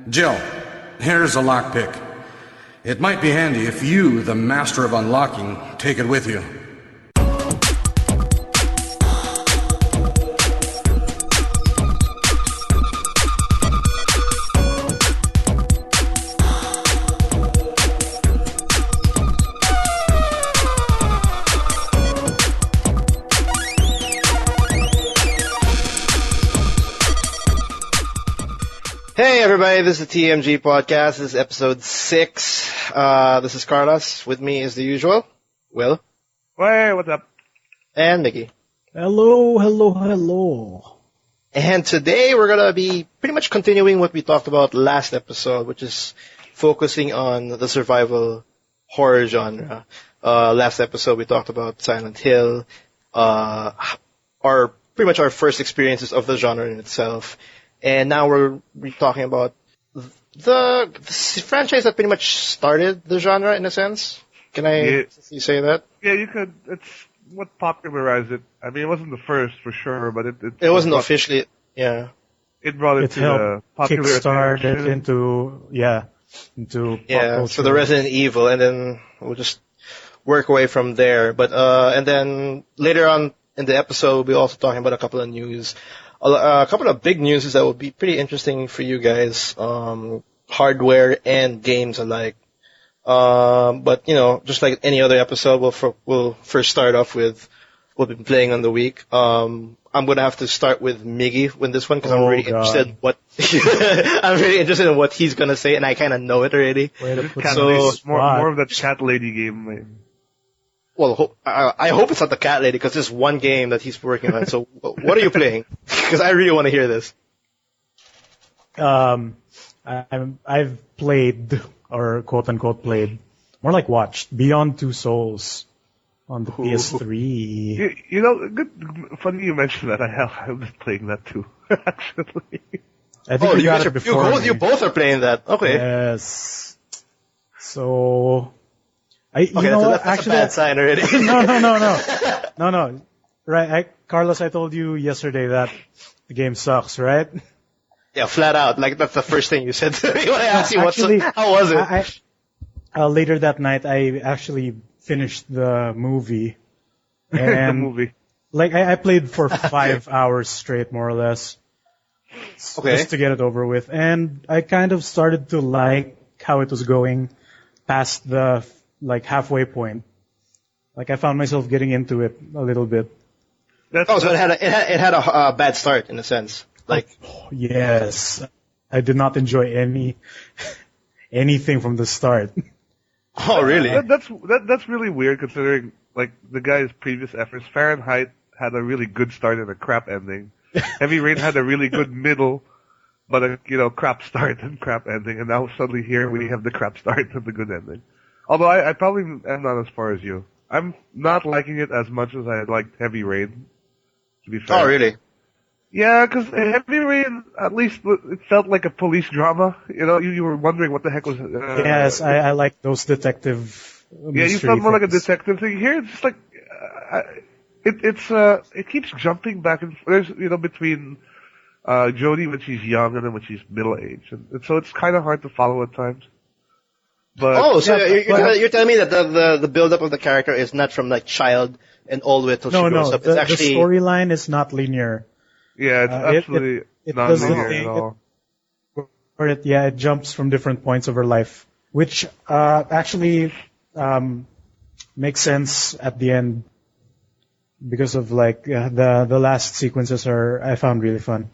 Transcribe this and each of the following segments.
Jill, here's a lockpick. It might be handy if you, the master of unlocking, take it with you. Hey everybody, this is the TMG Podcast. This is episode 6. This is Carlos. With me is the usual, Will. Hey, what's up? And Mickey. Hello. And today we're gonna be pretty much continuing what we talked about last episode, which is focusing on the survival horror genre. Last episode we talked about Silent Hill, pretty much our first experiences of the genre in itself. And now we're talking about the franchise that pretty much started the genre in a sense. Can I say that? Yeah, you could. It's what popularized it. I mean, it wasn't the first for sure, but it wasn't officially. Yeah. It brought it to the popular kickstart it into pop culture. So the Resident Evil, and then we'll just work away from there. But and then later on in the episode, we'll be also talking about a couple of news. A couple of big news that will be pretty interesting for you guys, hardware and games alike. But you know, just like any other episode, we'll first start off with what we've been playing on the week. I'm gonna have to start with Miggy with this one because I'm really interested in what I'm really interested in what he's gonna say, and I kind of know it already. More of that cat lady game. Man. Well, I hope it's not the cat lady because there's one game that he's working on. So, what are you playing? Because I really want to hear this. I've played, or quote unquote played, more like watched, Beyond Two Souls on the PS3. You know, funny you mentioned that. I'm just playing that too, actually. I think you got it before. You both are playing that. Okay. Yes. So. That's a bad sign already. No. Right, Carlos, I told you yesterday that the game sucks, right? Yeah, flat out. Like, that's the first thing you said to me when I asked you how was it? Later that night, I actually finished the movie. And the movie. Like, I played for 5 hours straight, more or less. Okay. Just to get it over with. And I kind of started to like how it was going past the halfway point. Like I found myself getting into it a little bit. So it had a bad start in a sense. Yes, I did not enjoy anything from the start. Oh really? That's really weird considering like the guy's previous efforts. Fahrenheit had a really good start and a crap ending. Heavy Rain had a really good middle, but a crap start and crap ending. And now suddenly here we have the crap start and the good ending. Although I probably am not as far as you. I'm not liking it as much as I liked Heavy Rain, to be fair. Oh, really? Yeah, because Heavy Rain, at least, it felt like a police drama. You were wondering what the heck was... yes, I like those detective yeah, you felt more like a detective thing. Here, it's just like... it keeps jumping back and forth. There's, between Jodie when she's young and then when she's middle-aged. And so it's kind of hard to follow at times. But, you're telling me that the build-up of the character is not from like child and all the way till she grows up. It's actually the storyline is not linear. Yeah, it's absolutely not linear at all. It jumps from different points of her life, which actually makes sense at the end because of the last sequences I found really fun.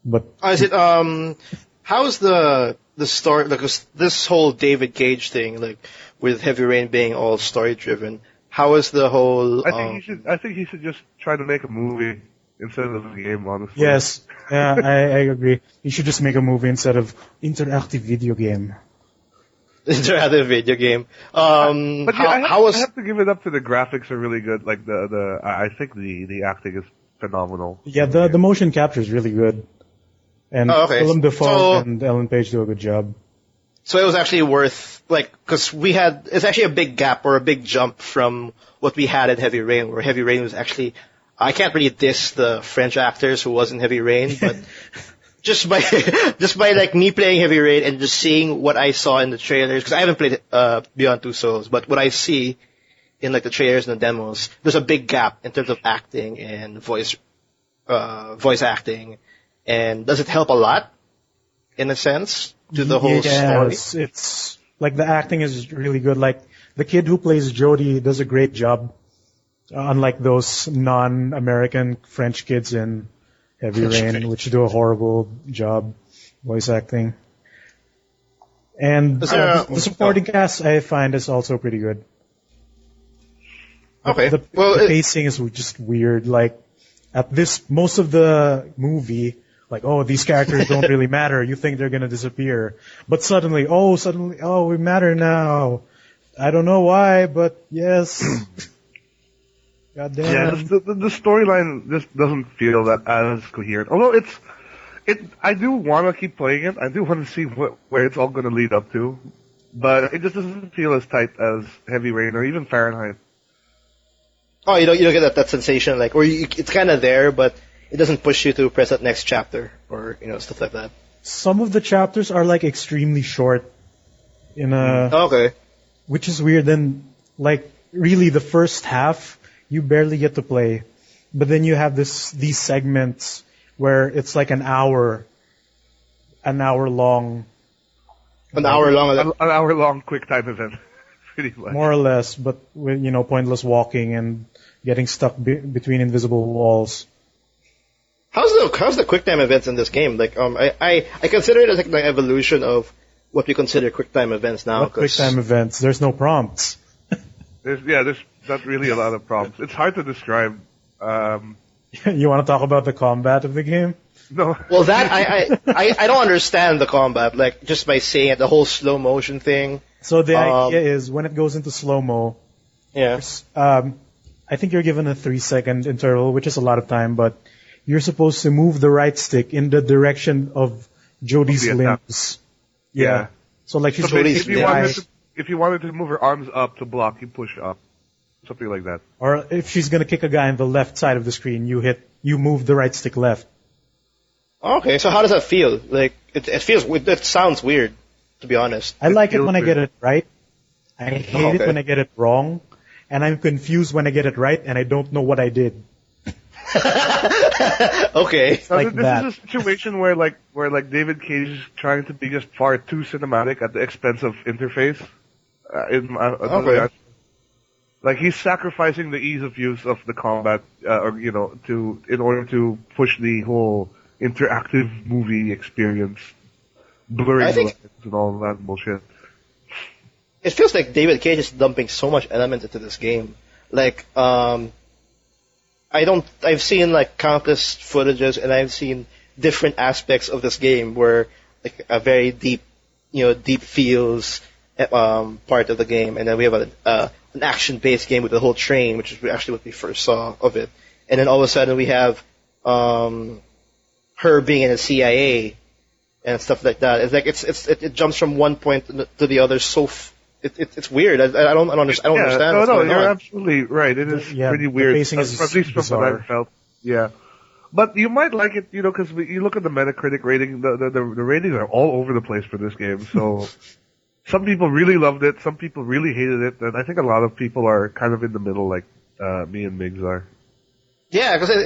But is it how's the story, because this whole David Cage thing, with Heavy Rain being all story driven, how is the whole? I think he should just try to make a movie instead of a game, honestly. Yes, yeah, I agree. He should just make a movie instead of interactive video game. Interactive video game. But I have to give it up to the graphics are really good. Like I think the acting is phenomenal. Yeah, the motion capture is really good. And Willem Dafoe and Ellen Page do a good job. So it was actually worth, because it's actually a big gap or a big jump from what we had in Heavy Rain, where Heavy Rain was actually, I can't really diss the French actors who was in Heavy Rain, but just by just by like me playing Heavy Rain and just seeing what I saw in the trailers, because I haven't played Beyond Two Souls, but what I see in like the trailers and the demos, there's a big gap in terms of acting and voice acting. And does it help a lot, in a sense, to the whole story? Yes, it's like the acting is really good. Like the kid who plays Jody does a great job, unlike those non-American French kids in Heavy Rain, which do a horrible job voice acting. And the supporting cast I find is also pretty good. Okay. The pacing is just weird. Like at most of the movie, like, oh, these characters don't really matter. You think they're gonna disappear, but suddenly, we matter now. I don't know why, but yes. God damn. Yeah, the storyline just doesn't feel that as coherent. Although I do want to keep playing it. I do want to see where it's all going to lead up to, but it just doesn't feel as tight as Heavy Rain or even Fahrenheit. Oh, you don't get that sensation, like, or it's kind of there, but it doesn't push you to press that next chapter or stuff like that. Some of the chapters are like extremely short, Okay. which is weird. Then, like, really, the first half you barely get to play, but then you have these segments where it's like an hour long. An hour long quick time event, pretty much. More or less, but with pointless walking and getting stuck between invisible walls. How's the QuickTime events in this game? Like, I consider it as like the evolution of what we consider QuickTime events now. What QuickTime events? There's no prompts. There's not really a lot of prompts. It's hard to describe. You want to talk about the combat of the game? No. Well, that I don't understand the combat. Like, just by seeing it, the whole slow motion thing. So the idea is when it goes into slow mo. Yeah. I think you're given a 3-second interval, which is a lot of time, but you're supposed to move the right stick in the direction of Jodie's limbs. Yeah. So like she's if you wanted to move her arms up to block, you push up. Something like that. Or if she's gonna kick a guy on the left side of the screen, you move the right stick left. Okay, so how does that feel? Like, it sounds weird, to be honest. I like it when I get it right. I hate it when I get it wrong. And I'm confused when I get it right and I don't know what I did. Okay. Like this that. is a situation where David Cage is trying to be just far too cinematic at the expense of interface. Like he's sacrificing the ease of use of the combat, in order to push the whole interactive movie experience, blurring the lines and all that bullshit. It feels like David Cage is dumping so much element into this game. Like, I've seen like countless footages and I've seen different aspects of this game where like a very deep feels part of the game, and then we have an action-based game with the whole train, which is actually what we first saw of it, and then all of a sudden we have her being in the CIA and stuff like that. It's like it jumps from one point to the other so. It's weird. I don't understand. No, you're absolutely right. It is pretty weird, at least from what I've felt. Yeah, but you might like it, because you look at the Metacritic rating. The ratings are all over the place for this game. So some people really loved it, some people really hated it, and I think a lot of people are kind of in the middle, like me and Migs are. Yeah, because I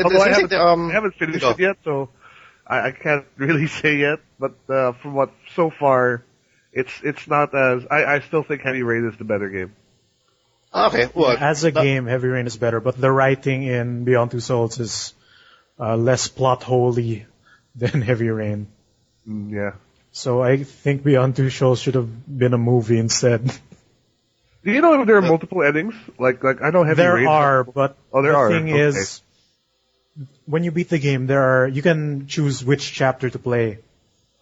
haven't finished it yet, so I can't really say yet. But from what so far. It's not as I still think Heavy Rain is the better game. Okay, well, as a game, Heavy Rain is better, but the writing in Beyond Two Souls is less plot holy than Heavy Rain. Yeah. So I think Beyond Two Souls should have been a movie instead. Do you know if there are multiple endings? Like I know Heavy Rain. There are, but the thing is, when you beat the game, you can choose which chapter to play.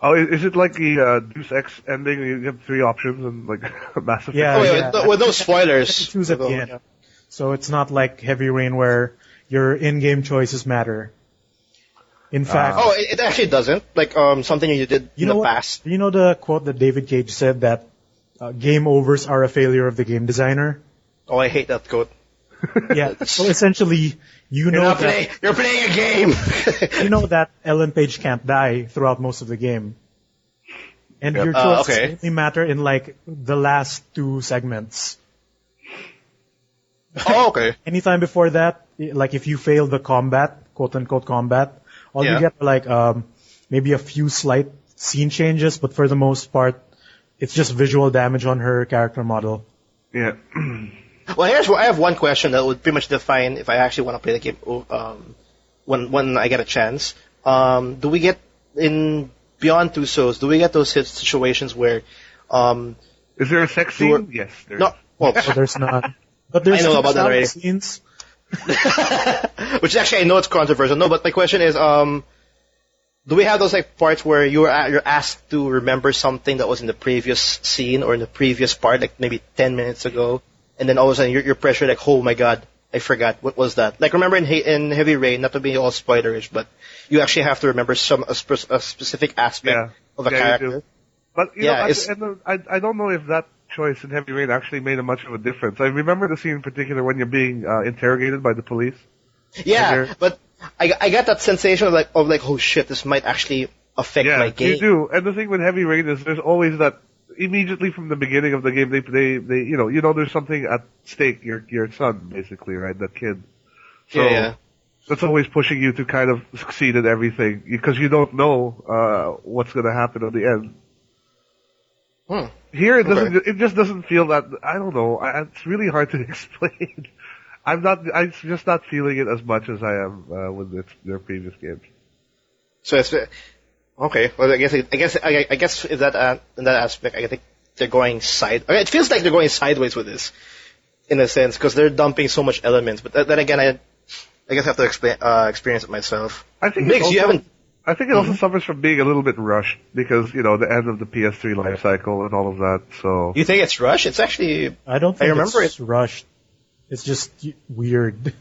Oh, is it like the Deus Ex ending? You have 3 options and like massive. Yeah. With no spoilers. Choose at the end. So it's not like Heavy Rain where your in-game choices matter. In fact, it actually doesn't. Like something you did in the past. You know the quote that David Cage said that game overs are a failure of the game designer? Oh, I hate that quote. Yeah. So essentially, You're playing a game. you know that Ellen Page can't die throughout most of the game. And your choices okay. only matter in like the last 2 segments. Oh, okay. Anytime before that, like if you fail the combat, quote unquote combat, all you get are like maybe a few slight scene changes, but for the most part, it's just visual damage on her character model. Yeah. Well, I have one question that would pretty much define if I actually want to play the game when I get a chance. Do we get in Beyond Two Souls? Do we get those situations where is there a sex scene? Yes. There no. is. Well, So there's not. But there's I know about that already. scenes. which actually I know it's controversial. No, but my question is, do we have those like parts where you're asked to remember something that was in the previous scene or in the previous part, like maybe 10 minutes ago, and then all of a sudden you're pressured like, oh my god, I forgot, what was that? Like remember in Heavy Rain, not to be all spoilerish, but you actually have to remember a specific aspect of a character. You do. But you know, I don't know if that choice in Heavy Rain actually made much of a difference. I remember the scene in particular when you're being interrogated by the police. Yeah, but I got that sensation of like, oh shit, this might actually affect my game. You do. And the thing with Heavy Rain is there's always that immediately from the beginning of the game they you know there's something at stake, your son basically, right? That kid. So yeah. that's always pushing you to kind of succeed at everything because you don't know what's going to happen at the end. Here it just doesn't feel that, I don't know, it's really hard to explain. I'm just not feeling it as much as I am with their previous games. So it's okay. Well, I guess in that aspect, I think they're going it feels like they're going sideways with this, in a sense, because they're dumping so much elements. But then again, I guess I have to experience it myself. I think it also suffers from being a little bit rushed because, you know, the end of the PS3 life cycle and all of that. So you think it's rushed? It's actually I don't think it's rushed. It's just weird.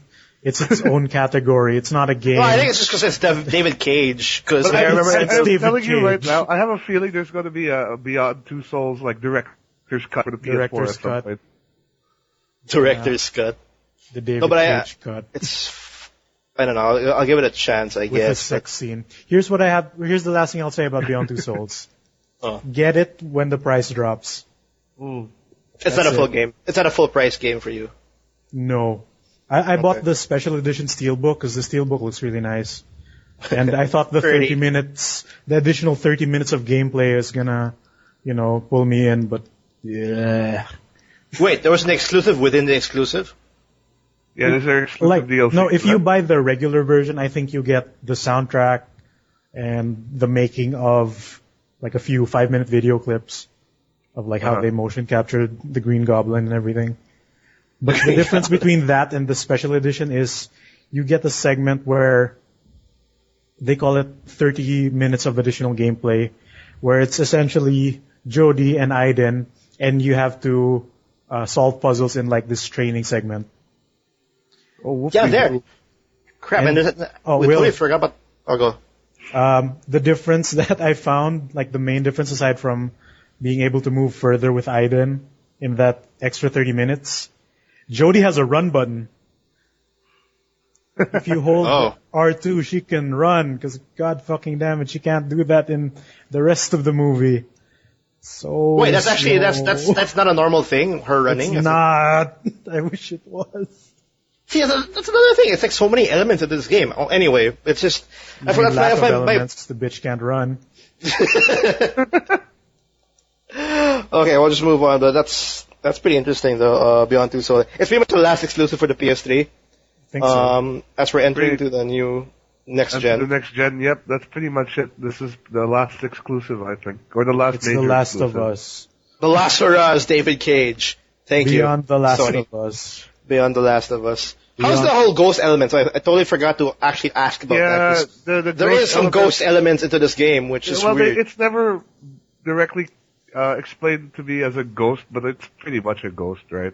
It's its own category. It's not a game. No, I think it's just because it's David Cage. Because I remember I'm telling you right now, I have a feeling there's going to be a Beyond Two Souls like director's cut for the PS4 at some point. Director's cut. The David Cage cut. I don't know. I'll give it a chance, I guess. With a sex scene. Here's the last thing I'll say about Beyond Two Souls. Get it when the price drops. It's not a full game. It's not a full price game for you. No. I bought the special edition steelbook because the steelbook looks really nice. And I thought the the additional 30 minutes of gameplay is gonna, pull me in, but yeah. Wait, there was an exclusive within the exclusive? Yeah, there's an exclusive DLC. No, if you buy the regular version, I think you get the soundtrack and the making of like a few 5-minute video clips of like how they motion captured the Green Goblin and everything. But the difference between that and the special edition is you get a segment where they call it 30 minutes of additional gameplay, where it's essentially Jodie and Aiden, and you have to solve puzzles in like this training segment. There. Crap, and we totally forgot about... I'll go. The difference that I found, like the main difference aside from being able to move further with Aiden in that extra 30 minutes, Jodie has a run button. If you hold R2, she can run, because god fucking damn it, she can't do that in the rest of the movie. So wait, that's actually that's not a normal thing, her running? It's not. I wish it was. See, that's another thing. It's like so many elements of this game. Oh, anyway, it's just... I forgot elements, the bitch can't run. Okay, we'll just move on, but that's pretty interesting though, Beyond Two Souls. It's pretty much the last exclusive for the PS3. I think so. As we're entering to the new next gen. The next gen, yep, that's pretty much it. This is the last exclusive, I think. Or the last major The Last exclusive. of Us. The Last of Us, David Cage. Thank you, Beyond The Last Sony. of Us. Beyond The Last of Us. How's the whole ghost element? So I totally forgot to actually ask about that. There is some ghost elements into this game, which is weird. It's never directly explained to me as a ghost, but it's pretty much a ghost, right?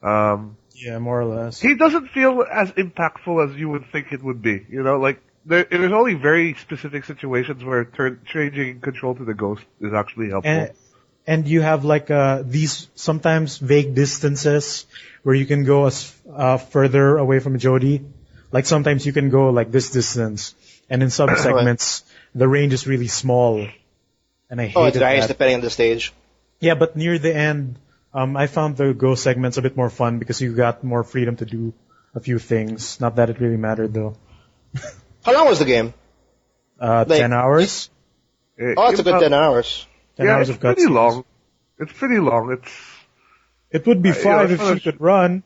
Yeah, more or less. He doesn't feel as impactful as you would think it would be. Like there's only very specific situations where changing control to the ghost is actually helpful. and you have like these sometimes vague distances where you can go further away from Jody. Like sometimes you can go like this distance, and in some segments the range is really small, and I hated it varies that. depending on the stage. Yeah, but near the end, I found the go segments a bit more fun because you got more freedom to do a few things. Not that it really mattered though. How long was the game? 10 hours. Oh, it's a good 10 hours. 10 hours it's of pretty cutscenes. long. It's pretty long. It would be 5 it's if you could run.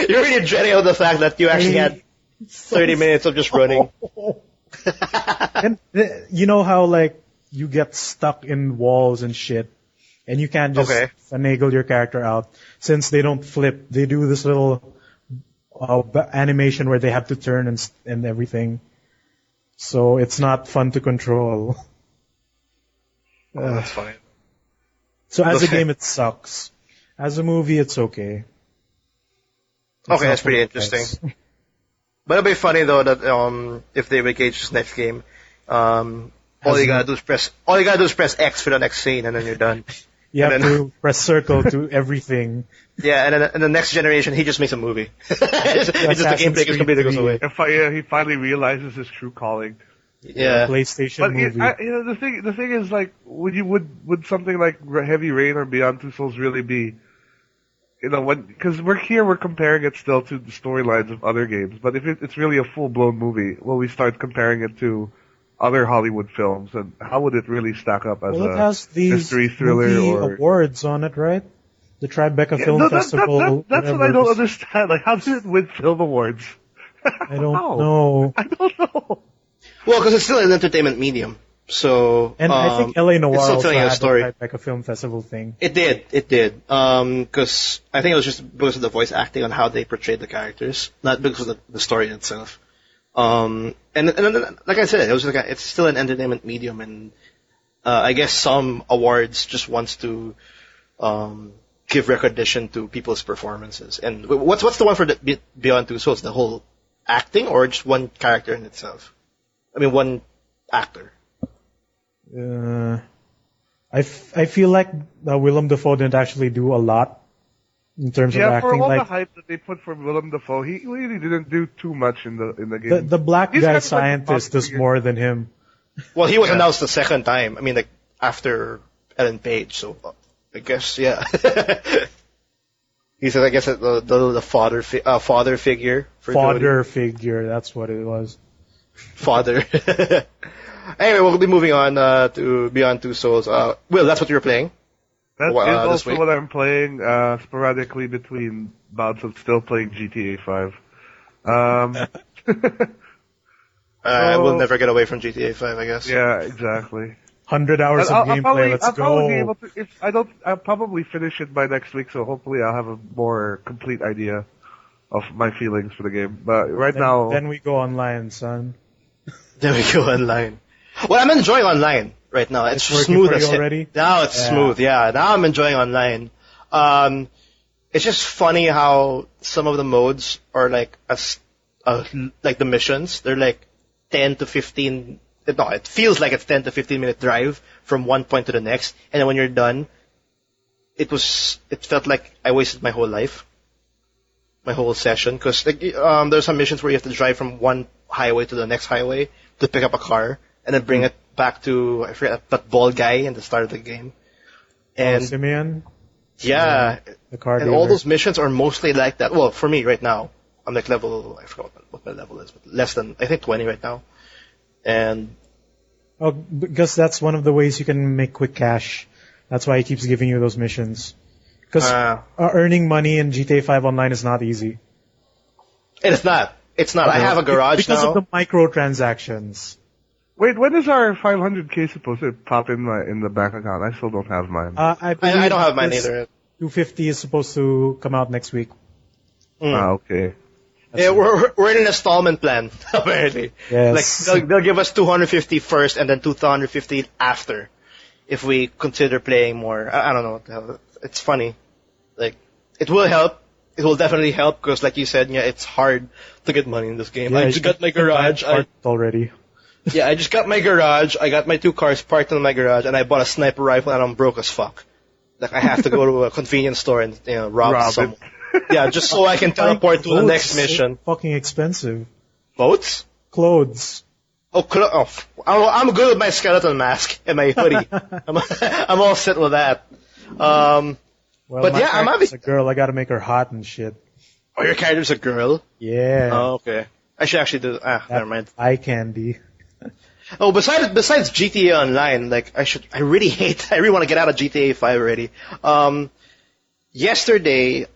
You're really dreading the fact that you actually had 30 minutes of just running. And you know how like you get stuck in walls and shit, and you can't just finagle your character out since they don't flip. They do this little animation where they have to turn and everything. So it's not fun to control. That's fine. So as a game, it sucks. As a movie, it's okay. Okay, that's pretty interesting. But it'll be funny though that if they engage this next game, all you gotta do is press X for the next scene, and then you're done. You have to press circle to everything. Yeah, and then in the next generation, he just makes a movie. It's just the gameplay completely goes away. He finally realizes his true calling. Yeah. PlayStation But movie. the thing is, like, would something like Heavy Rain or Beyond Two Souls really be, because we're comparing it still to the storylines of other games, but if it's really a full-blown movie, will we start comparing it to other Hollywood films, and how would it really stack up as it has these mystery thriller movie or awards on it, right? The Tribeca Film Festival. That's what I don't understand. Like, how did it win film awards? I don't know. I don't know. Well, because it's still an entertainment medium. So, And I think LA Noire it's still also telling a had story. the Tribeca Film Festival thing. It did. Because I think it was just because of the voice acting on how they portrayed the characters, not because of the story itself. And like I said, it was it's still an entertainment medium, and I guess some awards just wants to give recognition to people's performances. And what's the one for the Beyond Two Souls? The whole acting, or just one character in itself? I mean, one actor. I feel like Willem Dafoe didn't actually do a lot in terms of acting. For all like the hype that they put for Willem Dafoe, he really didn't do too much in the game. the black He's guy kind of like scientist does more than him. Well, he was announced the second time. I mean, like after Ellen Page. So I guess He's I guess the father figure. For Fodder figure, that's what it was. Father. Anyway, we'll be moving on to Beyond Two Souls. Will, that's what you were playing? That is this also week? what I'm playing sporadically between bouts of still playing GTA 5. I will never get away from GTA 5, I guess. Yeah, exactly. 100 hours of gameplay, let's go. I'll probably finish it by next week, so hopefully I'll have a more complete idea of my feelings for the game. But now... Then we go online, son. Then we go online. Well, I'm enjoying online right now. It's smooth as hell. Already? Now it's smooth, yeah. Now I'm enjoying online. It's just funny how some of the modes are like like the missions. They're like 10 to 15. No, it feels like it's 10 to 15 minute drive from one point to the next, and then when you're done, it felt like I wasted my whole life, my whole session, because like, there's some missions where you have to drive from one highway to the next highway to pick up a car, and then bring it back to, I forget, that bald guy in the start of the game. And Simeon? yeah, The car and dealer. all those missions are mostly like that. Well, for me right now, I'm like I forgot what my level is, but less than, I think 20 right now. And Oh, because that's one of the ways you can make quick cash. That's why he keeps giving you those missions. Because earning money in GTA 5 Online is not easy. it's not. It's not. I have a garage because now. of the microtransactions. Wait, when is our 500k supposed to pop in the bank account? I still don't have mine. I don't have mine either. 250 is supposed to come out next week. Okay. Yeah, we're in an installment plan, apparently. Yes. Like, they'll give us 250 first and then 250 after, if we consider playing more. I don't know. It's funny. Like, it will help. It will definitely help, because like you said, yeah, it's hard to get money in this game. Yeah, I just got my garage. Already. Yeah, I just got my garage. I got my 2 cars parked in my garage, and I bought a sniper rifle, and I'm broke as fuck. Like I have to go to a convenience store and rob someone. Yeah, just so I can teleport to the next mission. Fucking expensive. Boats? Clothes. I'm good with my skeleton mask and my hoodie. I'm all set with that. Well, But my yeah, I'm character's a girl. I gotta make her hot and shit. Oh, your character's a girl? Yeah. Oh, okay. I should actually do. Never mind. Eye candy. Oh, besides GTA Online, like I really want to get out of GTA 5 already. Yesterday,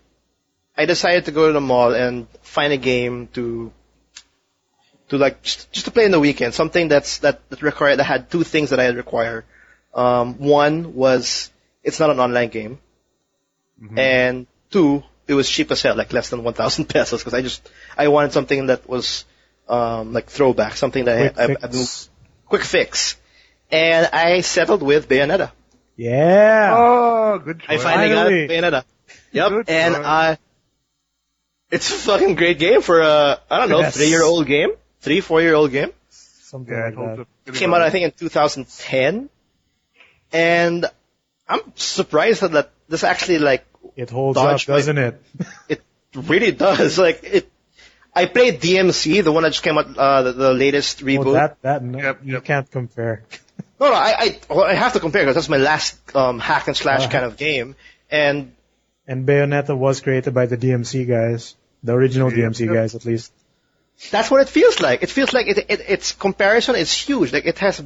I decided to go to the mall and find a game to like just to play in the weekend. Something that had 2 things that I require. One was it's not an online game, and 2, it was cheap as hell, like less than 1,000 pesos, because I wanted something that was like throwback, something that I've been quick fix. And I settled with Bayonetta. Yeah. Oh, good choice. I finally got Bayonetta. Yep. Good And choice. it's a fucking great game for a, I don't know, Yes. 3-year-old game? 3-4-year-old game? Something Yeah, like it holds that. up It pretty came well. out, I think, in 2010. And I'm surprised that this actually, like, It holds Dodge up, doesn't it? it really does. Like, I played DMC, the one that just came out, the latest reboot. No, Yep, you yep. can't compare. No, I have to compare because that's my last hack and slash kind of game. And And Bayonetta was created by the DMC guys, the original DMC Yep. guys at least. that's what it feels like. It feels like its comparison is huge. Like it has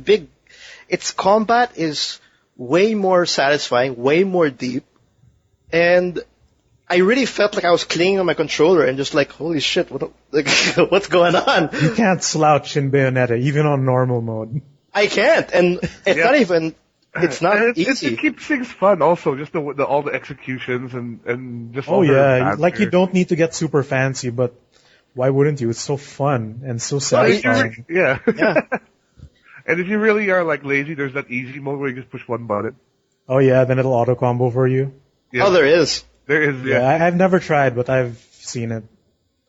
its combat is way more satisfying, way more deep, and I really felt like I was clinging on my controller and just like, holy shit, what's going on? You can't slouch in Bayonetta, even on normal mode. I can't, and it's Yeah. not even. It's not And easy. It keeps things fun also, just all the executions and just Oh all the yeah, banter. like you don't need to get super fancy, but why wouldn't you? It's so fun and so Well, if you satisfying. yeah. Yeah. And if you really are like lazy, there's that easy mode where you just push one button. Oh yeah, then it'll auto combo for you. Yeah. Oh, there is. There is, Yeah, yeah. I've never tried, but I've seen it.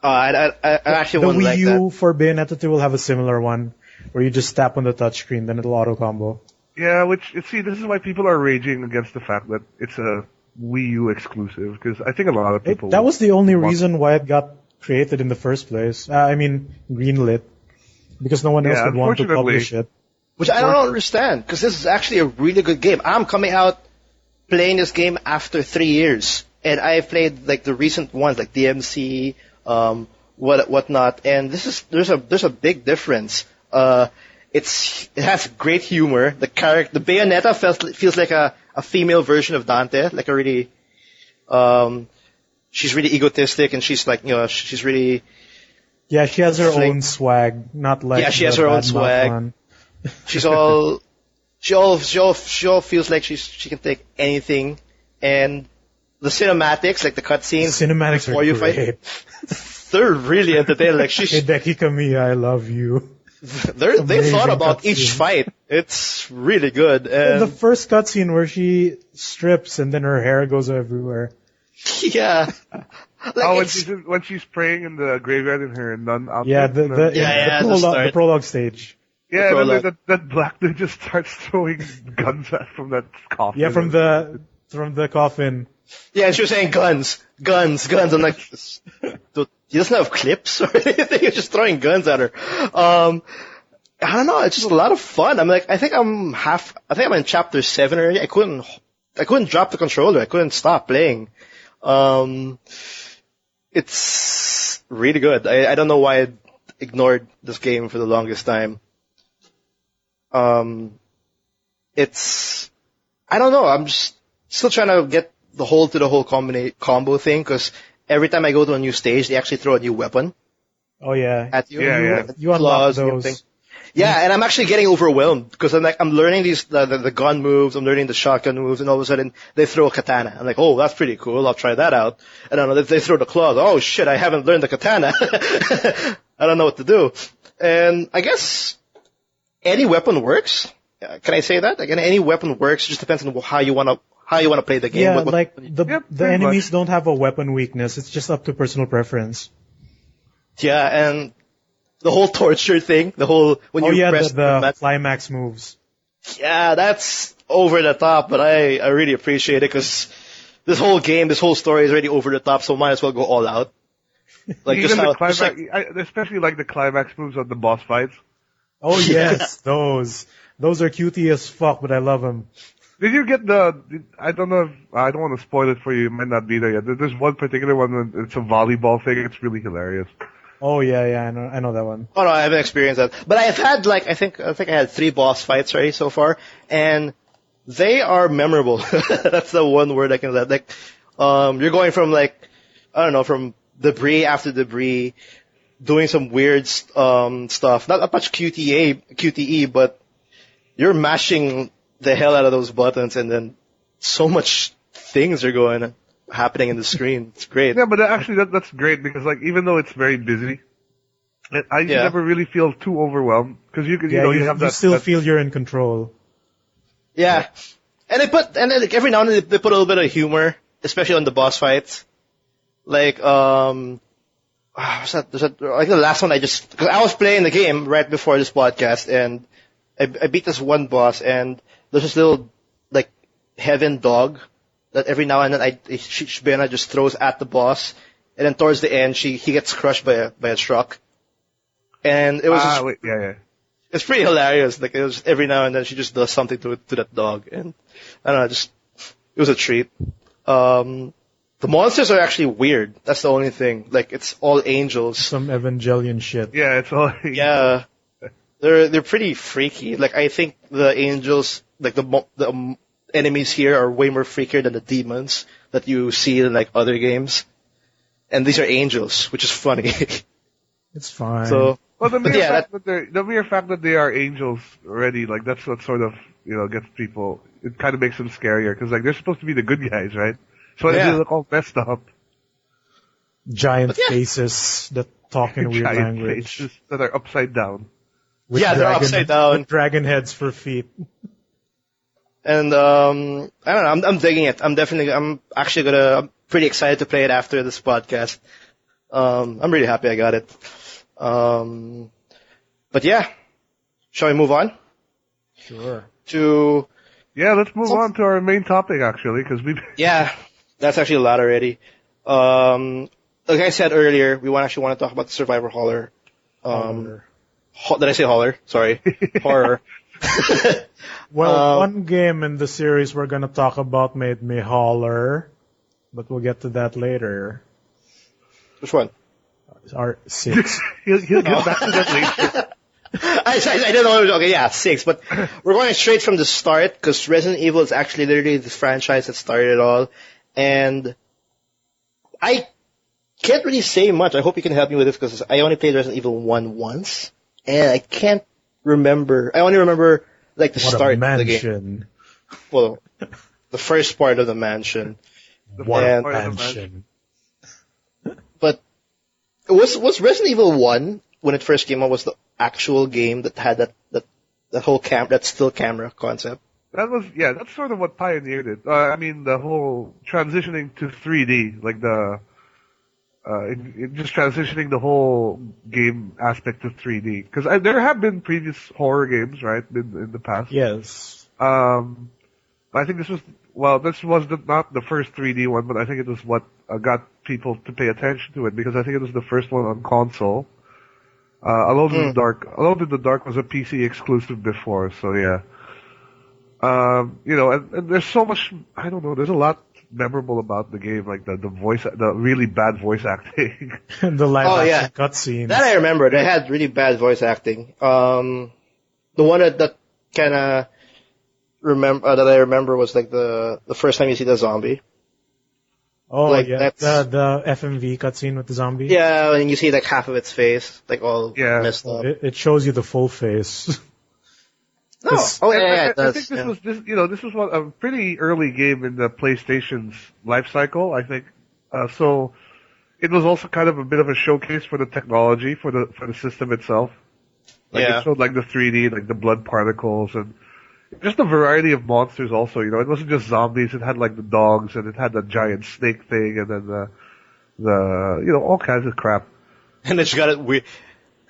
I actually The wouldn't Wii like U that. for Bayonetta 2 will have a similar one, where you just tap on the touchscreen, then it'll auto combo. Yeah, see, this is why people are raging against the fact that it's a Wii U exclusive, because I think a lot of people... That was the only want- reason why it got created in the first place. I mean, greenlit, because no one else Yeah, would want to unfortunately. publish it. Which I don't understand, because this is actually a really good game. I'm coming out playing this game after 3 years, and I've played like the recent ones, like DMC, whatnot, and there's a big difference. It has great humor. The Bayonetta feels like a female version of Dante, like a really, she's really egotistic, and she's like, she's really, Yeah, she has her Like- own swag, not like Yeah, she the has her own Bad Mouth swag. one. she's all, she all feels like she can take anything, and the cinematics, like the cutscenes, Cinematics before are you great. they're really entertaining. Like Hey, Becky Kamiya, I love you. they amazing thought about each cutscene. fight. It's really good. And The first cutscene where she strips and then her hair goes everywhere. yeah, like Oh, it's, when she's praying in the graveyard in her nun outfit. Yeah, the and then- Yeah, the prologue, start. the prologue stage. yeah, and then prologue. that black dude just starts throwing guns at from that coffin. Yeah, from the coffin. yeah, and she was saying guns. I'm like, dude, he doesn't have clips or anything. He's just throwing guns at her. I don't know. It's just a lot of fun. I'm like, I think I'm in chapter 7 already. I couldn't drop the controller. I couldn't stop playing. It's really good. I don't know why I ignored this game for the longest time. I don't know. I'm just still trying to get the whole combo thing, because every time I go to a new stage, they actually throw a new weapon Oh yeah. at you. Yeah. You unlock Claws and those. everything. Yeah, and I'm actually getting overwhelmed because I'm learning the gun moves, I'm learning the shotgun moves, and all of a sudden they throw a katana. I'm like, oh, that's pretty cool. I'll try that out. And I don't know, they throw the claws. Oh shit, I haven't learned the katana. I don't know what to do. And I guess any weapon works. Can I say that? Again, any weapon works. It just depends on how you wanna play the game. Yeah, What- like Yep, the pretty enemies much. don't have a weapon weakness. It's just up to personal preference. Yeah, and the whole torture thing, when Oh you yeah, press the climax moves. yeah, that's over the top, but I really appreciate it because this whole game, this whole story is already over the top, so might as well go all out. Like Even just the how, climax, just like, especially like the climax moves on the boss fights. Oh yes, those are cutie as fuck, but I love them. Did you get I don't know if, I don't want to spoil it for you, it might not be there yet. There's one particular one when it's a volleyball thing, it's really hilarious. Oh yeah, I know that one. oh no, I haven't experienced that, but I've had like I think I had 3 boss fights already so far, and they are memorable. That's the one word I can say. Like, you're going from like I don't know, from debris after debris, doing some weird stuff. Not much QTE, but you're mashing the hell out of those buttons, and then so much things are happening in the screen. It's great. Yeah, but actually that's great because like even though it's very busy, I Yeah. never really feel too overwhelmed because you have you that. still feel you're in control. Yeah, and then like every now and then they put a little bit of humor, especially on the boss fights. Like what's that? Like the last one because I was playing the game right before this podcast, and I beat this one boss, and there's this little like heaven dog that every now and then Bayonetta just throws at the boss, and then towards the end he gets crushed by a truck, and it was wait, yeah. it's pretty hilarious. Like it was every now and then she just does something to that dog, and I don't know, it was a treat. The monsters are actually weird. That's the only thing. Like it's all angels. Some Evangelion shit. Yeah, it's all. Yeah, they're pretty freaky. Like I think the angels, like the enemies here are way more freakier than the demons that you see in like other games. And these are angels, which is funny. It's fine. So, Well, the mere, yeah, fact that they are angels already, like that's what sort of gets people. It kind of makes them scarier because like they're supposed to be the good guys, right? So Yeah. they look all messed up. Giant yeah. faces that talk in weird Giant language. faces that are upside down. With Yeah, they're upside down. With dragon heads for feet. and I don't know. I'm digging it. I'm pretty excited to play it after this podcast. I'm really happy I got it. But yeah, shall we move on Sure. to? Yeah, let's move on to our main topic actually, because Yeah, that's actually a lot already. Like I said earlier, we want to talk about the Survivor Horror. Did I say Horror? Sorry, horror. Well, one game in the series we're gonna talk about made me holler, but we'll get to that later. Which one? Our 6. he'll get back to that later. I don't know. Okay, yeah, 6. But we're going straight from the start because Resident Evil is actually literally the franchise that started it all, and I can't really say much. I hope you can help me with this because I only played Resident Evil 1 once, and I can't remember. I only remember like the What start a of the game. mansion. Well, the first part of the mansion. What a And- mansion. But was Resident Evil 1 when it first came out was the actual game that had that whole that still camera concept? That's sort of what pioneered it. I mean, the whole transitioning to 3D, like just transitioning the whole game aspect to 3D. Because there have been previous horror games, right, in the past. Yes. I think this was not the first 3D one, but I think it was what got people to pay attention to it because I think it was the first one on console. Alone in the Dark was a PC exclusive before, so yeah. And there's so much, I don't know, there's a lot memorable about the game, like the really bad voice acting. The live Oh, action yeah. cutscenes. That I remember. They had really bad voice acting. The one that kind of that I remember was like the first time you see the zombie. Oh, like, yeah. that's- The FMV cutscene with the zombie. Yeah, and you see like half of its face, like all Yeah. messed up. It shows you the full face. No. This- Oh, yeah, I it think does. this Yeah. was this was a pretty early game in the PlayStation's life cycle, I think. So it was also kind of a bit of a showcase for the technology for the system itself. Like Yeah. it showed like the 3D, like the blood particles and just a variety of monsters also, it wasn't just zombies, it had like the dogs and it had the giant snake thing and then the all kinds of crap. And then she got it weird.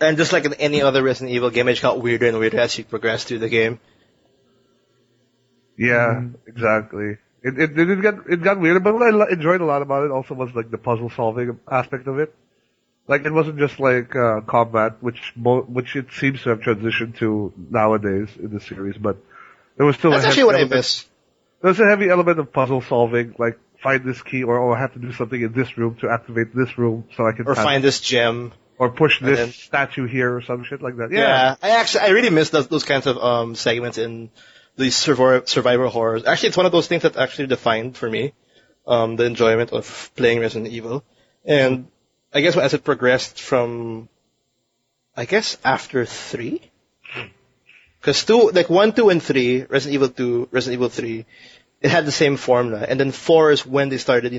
And just like in any other Resident Evil game, it got weirder and weirder as you progress through the game. Yeah, exactly. It got weirder, but what I enjoyed a lot about it also was like the puzzle solving aspect of it. Like it wasn't just like combat, which it seems to have transitioned to nowadays in the series, but there was still That's actually what I miss. There's a heavy element of puzzle solving, like find this key, or I have to do something in this room to activate this room so I can Or find this gem. or push this then- statue here or some shit like that. Yeah, I really miss those kinds of segments in these survival horrors. Actually, it's one of those things that actually defined for me the enjoyment of playing Resident Evil. And I guess as it progressed from, I guess after 3, because 1, 2, and 3, Resident Evil 2, Resident Evil 3, it had the same formula, and then 4 is when they started,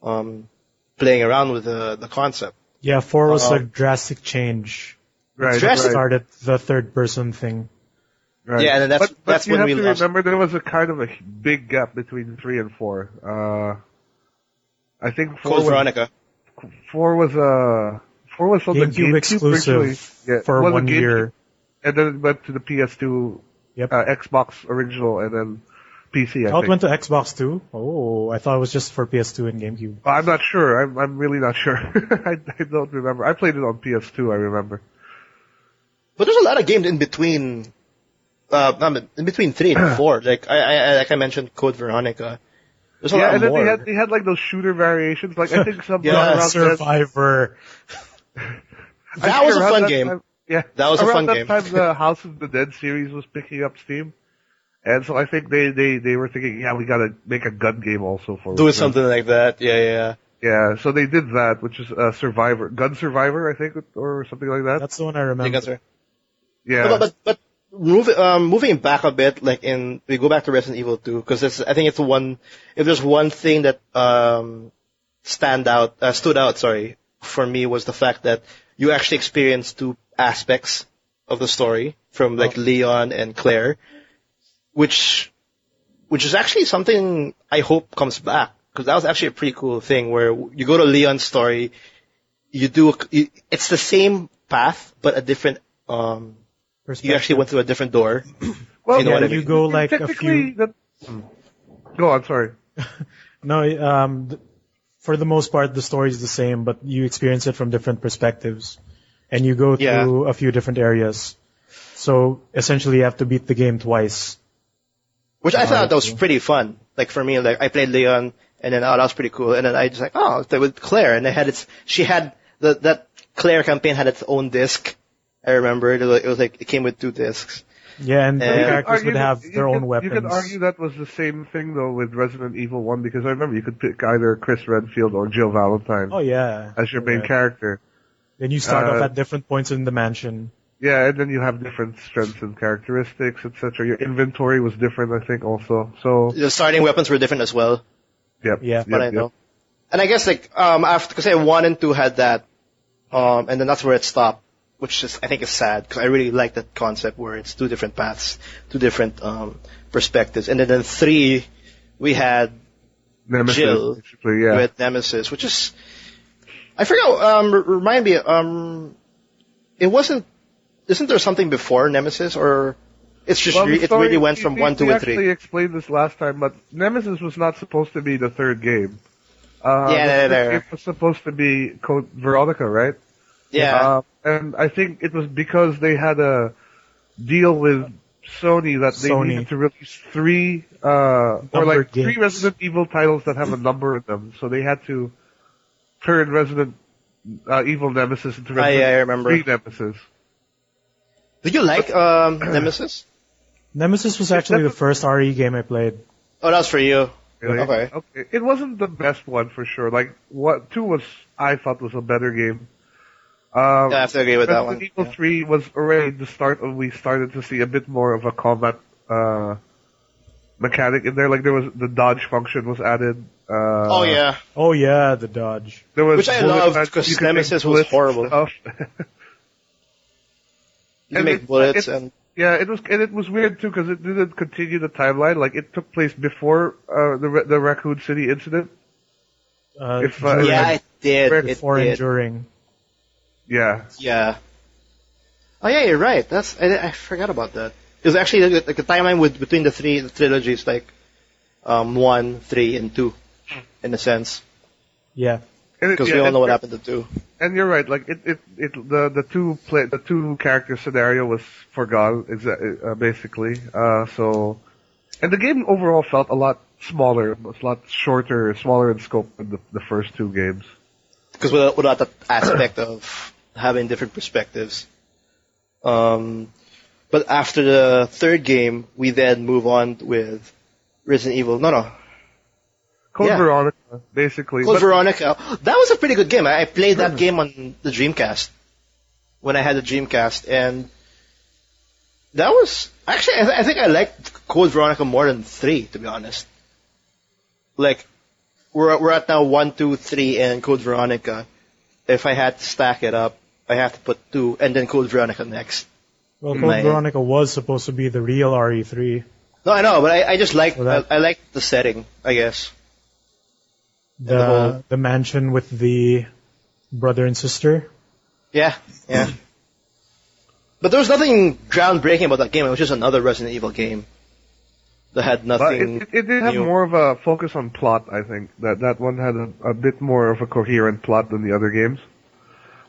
playing around with the concept. Yeah, 4 was a drastic change. Right. Drastic. Started the third person thing. Right. Yeah, and but that's you when have we to lost. remember there was a kind of a big gap between 3 and 4. I think 4 Code was, Veronica. 4 was on the GameCube exclusive originally. for it was a 1 GameCube, year. and then it went to the PS2, Yep. Xbox original, and then PC. I Oh, it think. went to Xbox too? Oh, I thought it was just for PS2 and GameCube. I'm not sure. I'm really not sure. I don't remember. I played it on PS2. I remember. But there's a lot of games in between. In between 3 and 4. Like I mentioned, Code Veronica. There's a Yeah, lot and then more. they had like those shooter variations. Like I think some Yeah, around Survivor. That was a around fun that game. time- yeah, That was a around fun that game. time, the House of the Dead series was picking up steam, and so I think they were thinking, yeah, we gotta make a gun game also for Doing something like that. Yeah. Yeah, so they did that, which is Gun Survivor, I think, or something like that. That's the one I I think remember. that's right. Yeah, But moving back a bit, we go back to Resident Evil 2, because I think it's if there's one thing that stood out, for me, was the fact that you actually experience two aspects of the story from Leon and Claire, which is actually something I hope comes back, because that was actually a pretty cool thing where you go to Leon's story, it's the same path but a different you actually went through a different door. well, you know what I you mean? go like a technically, few. Go on, sorry. No, for the most part, the story is the same, but you experience it from different perspectives, and you go through a few different areas. So essentially, you have to beat the game twice. Which I thought that was pretty fun. Like for me, I played Leon, and then that was pretty cool. And then I just with Claire, and that Claire campaign had its own disc. I remember it came with 2 discs. Yeah, and the And- characters would have You their own could- weapons. You could argue that was the same thing though with Resident Evil 1, because I remember you could pick either Chris Redfield or Jill Valentine Oh yeah, as your main Yeah. character. Then you start off at different points in the mansion. Yeah, and then you have different strengths and characteristics, etc. Your inventory was different, I think, also. So, The starting weapons were different as well. yep. Yeah. But I know. And I guess after, because 1 and 2 had that, and then that's where it stopped, which I think is sad, because I really like that concept where it's 2 different paths, 2 different perspectives. And then in 3, we had Nemesis, Jill basically, yeah. with Nemesis, which is, I forgot, remind me, isn't there something before Nemesis, or it's just, Well, the it story- really went from 1, 2, we and 3? actually explained this last time, but Nemesis was not supposed to be the third game. Yeah, the third game was supposed to be Code Veronica, right? Yeah. And I think it was because they had a deal with Sony that they Sony. needed to release 3, or Numbered 3 games. Resident Evil titles that have a number in them. So they had to turn Resident Evil Nemesis into Resident I remember. 3 Nemesis. Did you like Nemesis? Nemesis was actually the first RE game I played. Oh, that was for you. Really? Okay. It wasn't the best one for sure. Like 2 was, I thought, was a better game. Yeah, I have to agree with that Resident one. Evil 3 was already the start of, we started to see a bit more of a combat mechanic in there. Like there was, the dodge function was added. Oh yeah. Oh yeah, the dodge. There was Which I bullet loved, match- because you could make Nemesis was bullets horrible. stuff. You And make it- bullets it- and Yeah, it was weird too because it didn't continue the timeline. Like it took place before the Raccoon City incident. Uh, If, during- yeah, it did. It before and did. during. Yeah, Yeah. Oh yeah, you're right. I forgot about that. Because actually, like the timeline between the trilogies, like 1, 3, and 2, in a sense. Yeah. Because we all know what happened to 2. And you're right. Like the two character scenario was forgone basically. And the game overall felt a lot smaller. It was a lot shorter, smaller in scope than the first two games. Because without that aspect of having different perspectives. But after the third game, we then move on with Resident Evil. No. Code Veronica, basically. Code Veronica. That was a pretty good game. I played that game on the Dreamcast. When I had the Dreamcast. And that was... Actually, I think I liked Code Veronica more than 3, to be honest. Like, we're at now 1, 2, 3, and Code Veronica. If I had to stack it up, I have to put 2, and then Code Veronica next. Well, Code Veronica was supposed to be the real RE3. No, I know, but I just like I like the setting, I guess. The mansion with the brother and sister. Yeah. But there was nothing groundbreaking about that game. It was just another Resident Evil game that had nothing. But it did have more of a focus on plot. I think that one had a bit more of a coherent plot than the other games.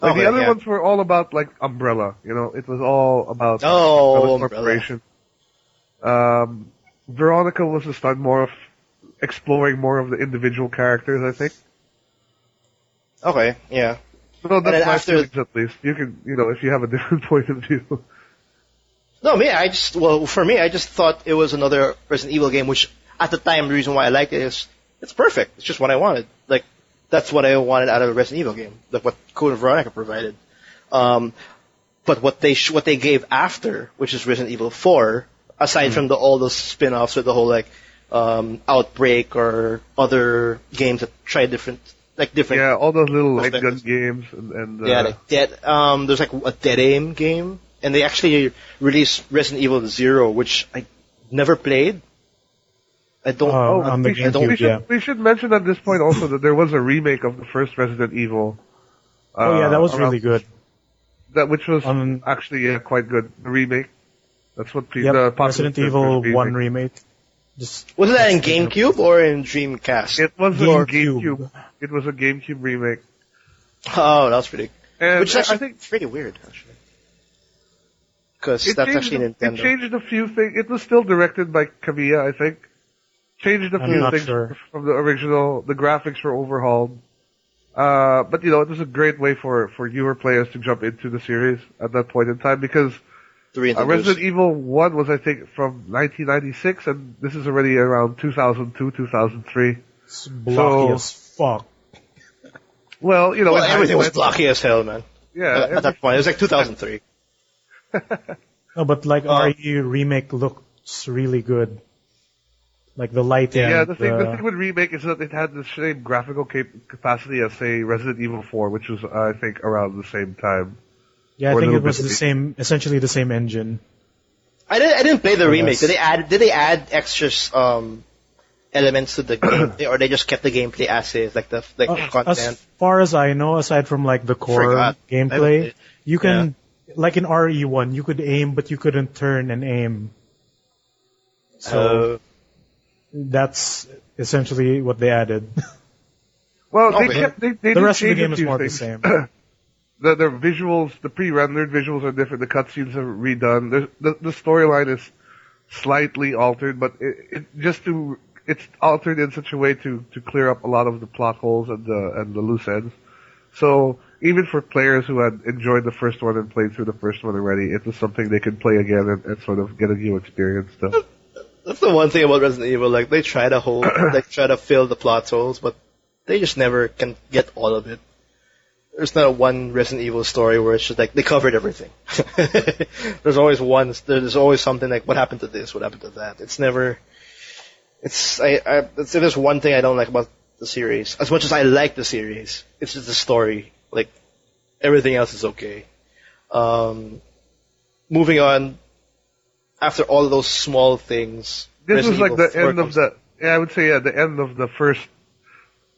Like the other ones were all about like Umbrella, it was all about Umbrella Corporation. Veronica was to start more of exploring more of the individual characters, I think. Okay, yeah. Well, that's my feelings at least. You can, if you have a different point of view. No, for me, I just thought it was another Resident Evil game, which at the time, the reason why I liked it is it's perfect. It's just what I wanted. Like, that's what I wanted out of a Resident Evil game. Like what Code Veronica provided. But what they gave after, which is Resident Evil 4, aside from all those spin-offs with the whole Outbreak or other games that try different. Yeah, all those little light gun games and there's like a Dead Aim game, and they actually released Resident Evil 0, which I never played. I don't. On the GameCube, we should mention at this point also that there was a remake of the first Resident Evil. That was really good. Which was actually quite good. The remake. That's what the Resident Evil 1 remake. Was that in GameCube or in Dreamcast? It was in GameCube. It was a GameCube remake. Oh, that was pretty. Which is actually I think pretty weird, actually. Because that's actually Nintendo. It changed a few things. It was still directed by Kamiya, I think. Changed a few things from the original. The graphics were overhauled. But it was a great way for newer players to jump into the series at that point in time because Resident Evil 1 was, I think, from 1996, and this is already around 2002, 2003. It's blocky as fuck. Well, everything was blocky as hell, man. Yeah. At that point, it was like 2003. No, but RE remake looks really good. Like the lighting. Yeah, the thing with remake is that it had the same graphical capacity as, say, Resident Evil 4, which was, I think, around the same time. Yeah, I think it was essentially the same engine. I didn't play the remake. Did they add extra elements to the gameplay, or they just kept the gameplay as is, like the content? As far as I know, aside from like the core gameplay, you can like in RE1, you could aim, but you couldn't turn and aim. So that's essentially what they added. Well, they the rest of the game is more the same. The visuals, the pre-rendered visuals are different. The cutscenes are redone. The storyline is slightly altered, but it's altered in such a way to clear up a lot of the plot holes and the loose ends. So even for players who had enjoyed the first one and played through the first one already, it was something they could play again and sort of get a new experience. That's the one thing about Resident Evil. Like they try to fill the plot holes, but they just never can get all of it. There's not one Resident Evil story where it's just like they covered everything. There's always something like what happened to this, what happened to that. It's never. If there's one thing I don't like about the series, as much as I like the series, it's just the story. Like everything else is okay. Moving on. After all of those small things, this was like the end of the. Yeah, I would say the end of the first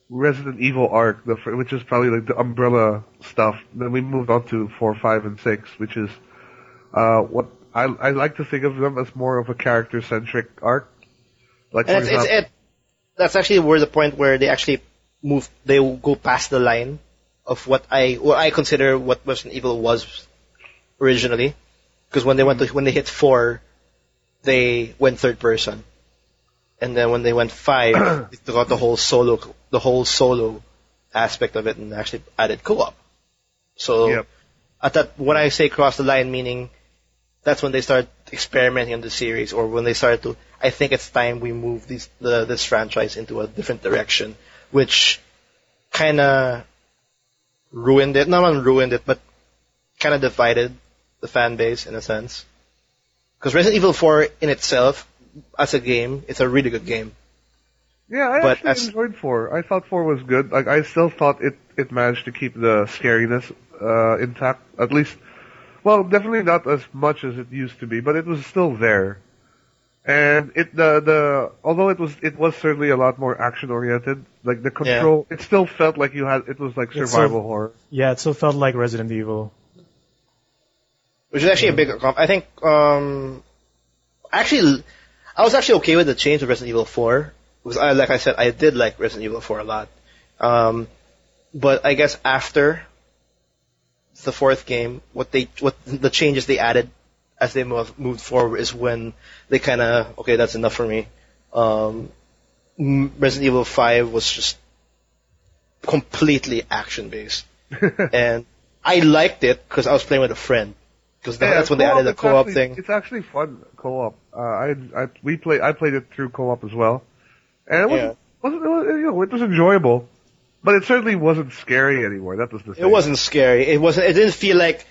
Resident Evil arc, which is probably like the Umbrella stuff. Then we moved on to 4, 5, and 6, which is what I like to think of them as more of a character-centric arc. Like, for And example, that's actually where the point where they actually they will go past the line of what I consider what Resident Evil was originally. Because when they hit 4, they went third person. And then when they went 5, they took out the whole solo aspect of it and actually added co-op. So Yep. at that, when I say cross the line, meaning that's when they start experimenting on the series, or when they started to. I think it's time we move this franchise into a different direction, which kind of ruined it. Not ruined it, but kind of divided the fan base in a sense. Because Resident Evil 4 in itself, as a game, it's a really good game. yeah, I but actually enjoyed 4. I thought 4 was good. Like, I still thought it managed to keep the scariness intact. At least, well, definitely not as much as it used to be, but it was still there. And although it was certainly a lot more action oriented, like the control, it still felt like it was like survival horror. Yeah, it still felt like Resident Evil. Which is actually a big I think, actually, I was actually okay with the change of Resident Evil 4. Because like I said, I did like Resident Evil 4 a lot. But I guess after the 4th game, what the changes they added as they moved forward is when they kind of, okay, that's enough for me. Resident Evil 5 was just completely action based. And I liked it because I was playing with a friend. Because that's when they added the co-op thing. It's actually fun co-op. I played it through co-op as well, and it was enjoyable, but it certainly wasn't scary anymore. That was the thing. It wasn't scary. It didn't feel like,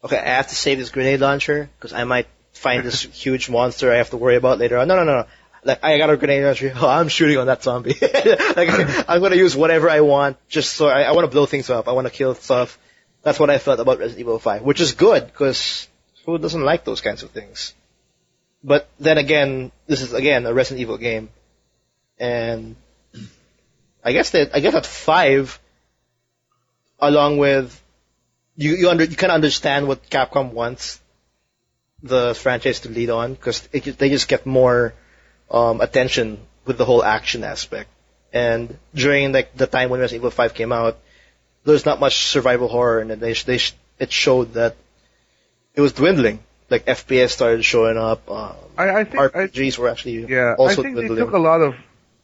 okay, I have to save this grenade launcher because I might find this huge monster I have to worry about later on. No. Like, I got a grenade launcher. Oh, I'm shooting on that zombie. Like, I'm gonna use whatever I want. Just so I want to blow things up. I want to kill stuff. That's what I felt about Resident Evil 5, which is good, because who doesn't like those kinds of things? But then again, this is again a Resident Evil game, and I guess at 5, along with you kind of understand what Capcom wants the franchise to lead on, because they just get more attention with the whole action aspect. And during the time when Resident Evil 5 came out, there's not much survival horror, and it showed that it was dwindling. Like, FPS started showing up. I think RPGs were actually I think dwindling. they took a lot of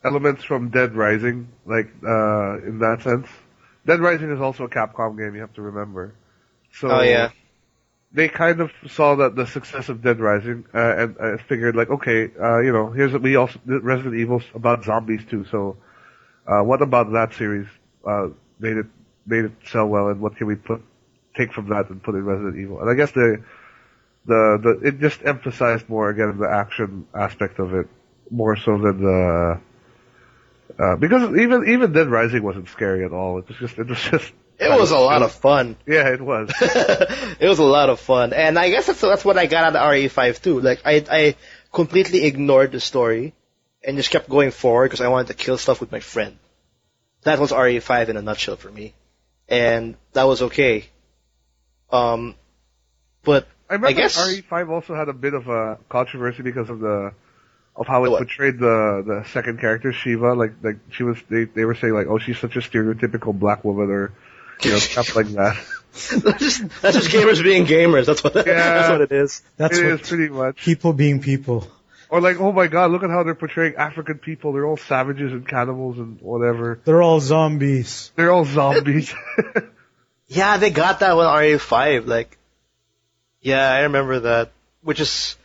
elements from Dead Rising, like in that sense. Dead Rising is also a Capcom game, you have to remember. So they kind of saw that the success of Dead Rising and figured like, okay, Resident Evil's about zombies too. So what about that series made it sell well, and what can we take from that and put in Resident Evil? And I guess it just emphasized more again the action aspect of it more so than the because even Dead Rising wasn't scary at all. It was a lot of fun. Yeah, it was. It was a lot of fun, and I guess that's what I got out of RE5 too. Like, I completely ignored the story and just kept going forward because I wanted to kill stuff with my friend. That was RE5 in a nutshell for me, and that was okay. But I remember guess RE5 also had a bit of a controversy because of how it portrayed the second character, Shiva. Like she was, they were saying like, oh, she's such a stereotypical black woman, or stuff like that. that's just gamers being gamers. That's what it is. It is pretty much people being people. Or like, oh my god, look at how they're portraying African people. They're all savages and cannibals and whatever. They're all zombies. Yeah, they got that with RE5. Like, yeah, I remember that. Which is,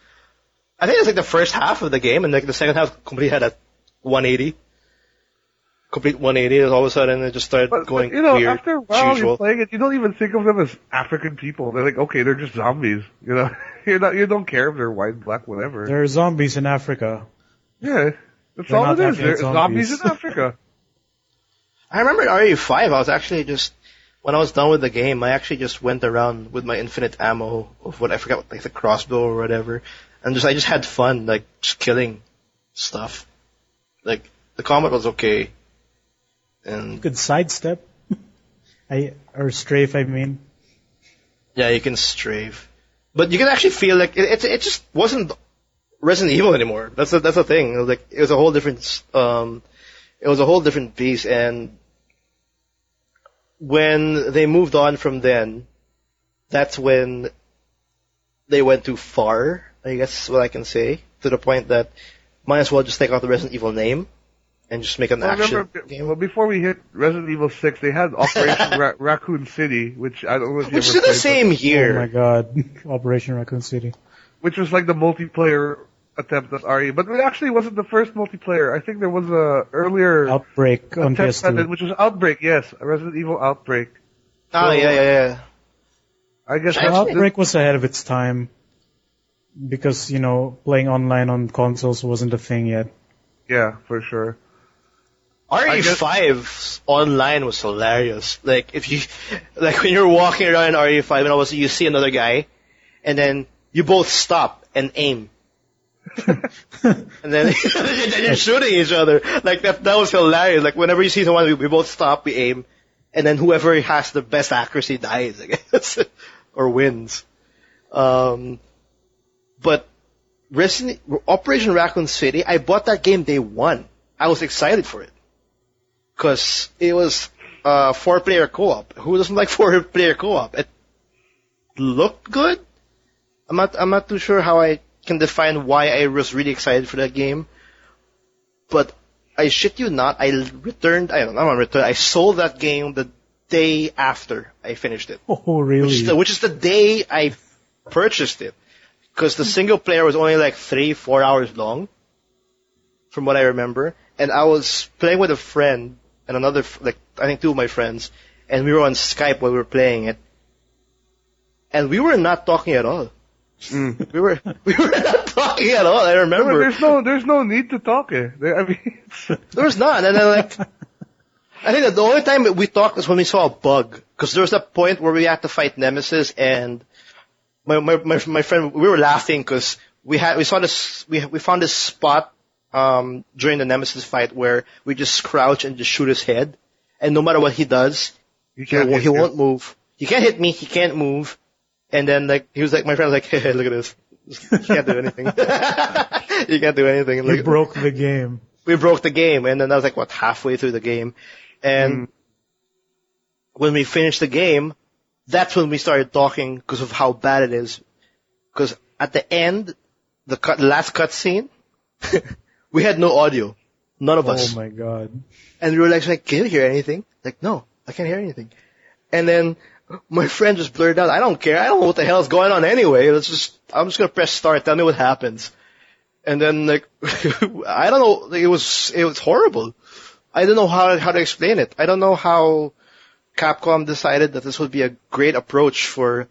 I think it's like the first half of the game, and like the second half completely had a 180. Complete 180. All of a sudden, it just started going weird. After a while, you're playing it, you don't even think of them as African people. They're like, okay, they're just zombies. You don't care if they're white, black, whatever. There are zombies in Africa. Yeah, that's all it is. There's zombies in Africa. I remember RE5. I was actually just, when I was done with the game, I actually just went around with my infinite ammo of what I forgot, like the crossbow or whatever, and I just had fun, like just killing stuff. Like, the combat was okay. And could sidestep, or strafe. I mean, yeah, you can strafe. But you can actually feel like it just wasn't Resident Evil anymore. That's the thing. It was like it was a whole different beast. And when they moved on from then, that's when they went too far, I guess is what I can say, to the point that might as well just take out the Resident Evil name and just make an action game. Well, before we hit Resident Evil 6, they had Operation Raccoon City, which I don't know if you Which ever is the played, same Oh year. my god. Operation Raccoon City. which was like the multiplayer attempt at RE. But it actually wasn't the first multiplayer. I think there was a earlier Outbreak on attempt at it, PS2. which was Outbreak, yes. Resident Evil Outbreak. Oh, yeah. I guess that's Outbreak was ahead of its time because, playing online on consoles wasn't a thing yet. yeah, for sure. RE5's online was hilarious. Like when you're walking around in RE5 and all of a sudden you see another guy, and then you both stop and aim. And then you're shooting each other. Like that was hilarious. Like whenever you see someone, we both stop, we aim, and then whoever has the best accuracy dies, I guess, or wins. But Operation Raccoon City, I bought that game day one. I was excited for it. Because it was 4-player co-op. Who doesn't like 4-player co-op? It looked good. I'm not too sure how I can define why I was really excited for that game. But I shit you not, I sold that game the day after I finished it. Oh, really? Which is the day I purchased it. Because the single player was only like 3-4 hours long, from what I remember. And I was playing with a friend and another, I think 2 of my friends, and we were on Skype while we were playing it. And we were not talking at all. We were not talking at all, I remember. There's no need to talk. I mean, There was none. And then I think that the only time we talked was when we saw a bug. Because there was that point where we had to fight Nemesis, and my friend, we were laughing because we found this spot during the Nemesis fight where we just crouch and just shoot his head, and no matter what he does, he won't move. He can't hit me. He can't move. And then my friend was like, hey, look at this. You can't do anything. You can't do anything. You broke the game. We broke the game, and then I was like, halfway through the game, and when we finished the game, that's when we started talking because of how bad it is. Because at the end, the last cutscene, we had no audio. None of us. Oh my god. And we were like, can you hear anything? Like, no, I can't hear anything. And then my friend just blurted out, I don't care. I don't know what the hell is going on anyway. I'm just going to press start. Tell me what happens. And then, I don't know. It was horrible. I don't know how to explain it. I don't know how Capcom decided that this would be a great approach for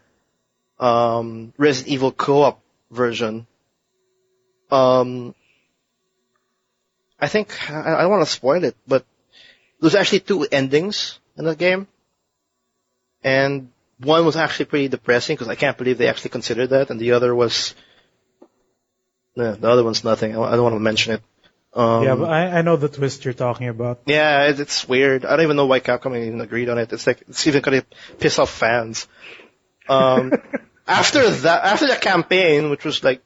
Resident Evil co-op version. I think I don't want to spoil it, but there's actually 2 endings in the game, and one was actually pretty depressing because I can't believe they actually considered that, and the other was the other one's nothing. I don't want to mention it. Yeah, but I know the twist you're talking about. Yeah, it's weird. I don't even know why Capcom even agreed on it. It's even gonna piss off fans. After the campaign, which was like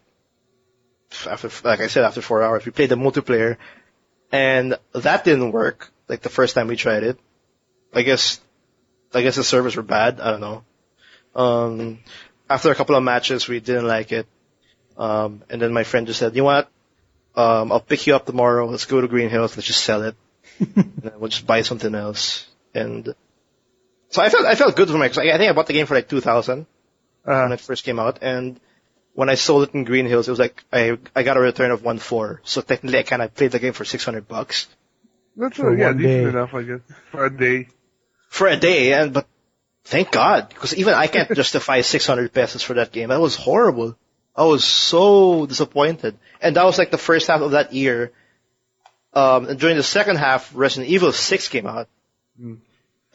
I said, after 4 hours, we played the multiplayer, and that didn't work. Like the first time we tried it, I guess the servers were bad. I don't know. After a couple of matches, we didn't like it, and then my friend just said, "You know what? I'll pick you up tomorrow. Let's go to Green Hills. Let's just sell it. And then we'll just buy something else." And so I felt good for cause I think I bought the game for like 2,000 when it first came out, and when I sold it in Green Hills, it was like I got a return of 1.4. So technically, I kind of played the game for $600. that's For one decent day. enough, I guess, for a day. For a day, but thank God, because even I can't justify 600 pesos for that game. That was horrible. I was so disappointed. And that was like the first half of that year. And during the second half, Resident Evil 6 came out.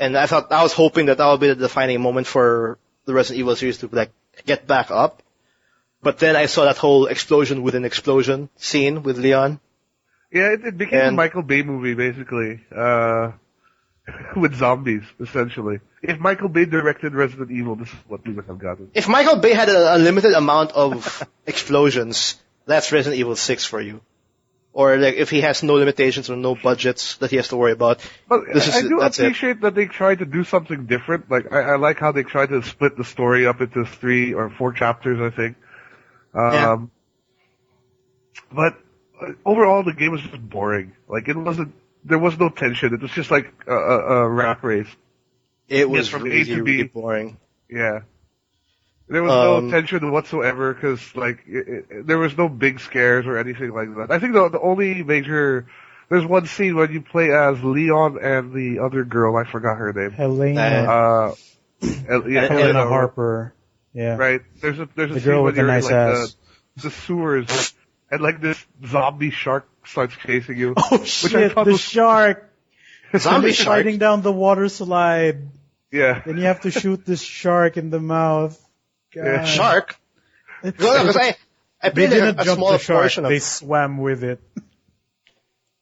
And I was hoping that would be the defining moment for the Resident Evil series to get back up. But then I saw that whole explosion within explosion scene with Leon. Yeah, it became a Michael Bay movie, basically. with zombies, essentially. If Michael Bay directed Resident Evil, this is what we would have gotten. If Michael Bay had a limited amount of explosions, that's Resident Evil 6 for you. Or like if he has no limitations or no budgets that he has to worry about. But I do that's appreciate that they try to do something different. Like I like how they try to split the story up into 3 or 4 chapters, I think. But overall, the game was just boring. Like there was no tension. It was just like a rat race. It was from really, A to B. really boring. Yeah. There was no tension whatsoever because, like, there was no big scares or anything like that. I think the only major... There's one scene when you play as Leon and the other girl. I forgot her name. Helena Helena Harper. Yeah. Right. There's a The scene girl when with the you're nice in, like, ass. the sewers and, like, this zombie shark starts chasing you. Oh which I shit, thought the was- shark! Zombie He's shark? sliding down the water slide. Yeah. Then you have to shoot this shark in the mouth. God. Yeah. Shark? It's- No, because I they played didn't a jump small the shark, portion of... they swam with it.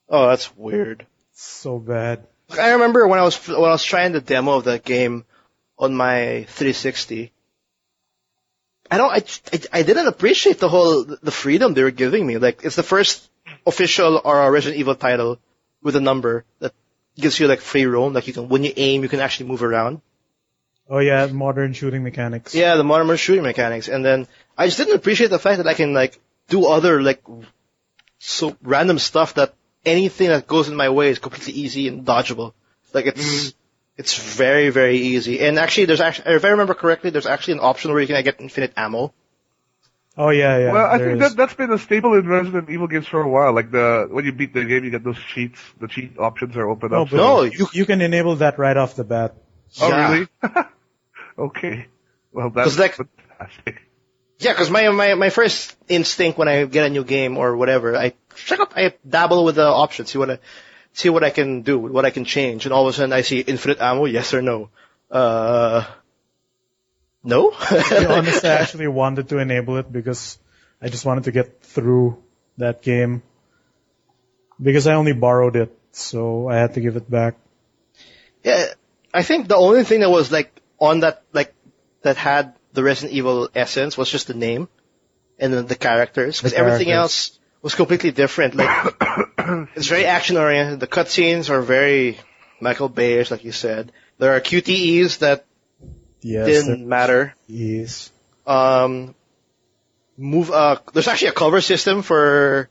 Oh, that's weird. So bad. I remember when I was trying the demo of that game on my 360. I didn't appreciate the freedom they were giving me. Like, it's the first official or Resident Evil title with a number that gives you like free roam. Like when you aim, you can actually move around. Oh yeah, modern shooting mechanics. Yeah, the modern shooting mechanics. And then I just didn't appreciate the fact that I can like do other like so random stuff that anything that goes in my way is completely easy and dodgeable. Like it's very, very easy. And actually if I remember correctly, there's actually an option where you can get infinite ammo. Oh yeah. Well, I there think is. that's been a staple in Resident Evil games for a while. Like when you beat the game, you get those cheats. The cheat options are open No, up. but No, you can enable that right off the bat. Oh, Yeah. really? Okay. Well, that's 'Cause, like- fantastic. Yeah, because my first instinct when I get a new game or whatever, I dabble with the options, see what I can do, what I can change, and all of a sudden I see infinite ammo, yes or no. No? To be honest, I actually wanted to enable it because I just wanted to get through that game. Because I only borrowed it, so I had to give it back. Yeah, I think the only thing that was like on that that had the Resident Evil essence was just the name and then the characters, because everything else was completely different. Like it's very action oriented. The cutscenes are very Michael Bay-ish, like you said. There are QTEs that didn't matter. Yes. There's actually a cover system for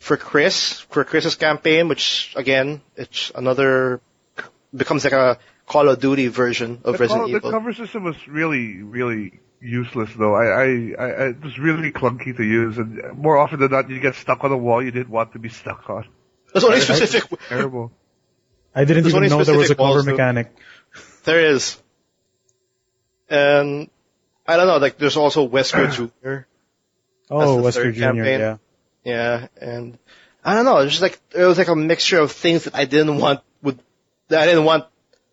Chris's campaign, which again, it's another becomes like a Call of Duty version of Resident The Evil. cover system was really, really useless, though. It was really clunky to use, and more often than not, you get stuck on a wall you didn't want to be stuck on. There's only specific. Terrible. I didn't There's even only know there was a specific cover walls, too. mechanic. There is, and I don't know. Like there's also Wesker Jr. Oh, the Wesker third Jr., campaign. yeah. Yeah, and I don't know. It was like a mixture of things that I didn't want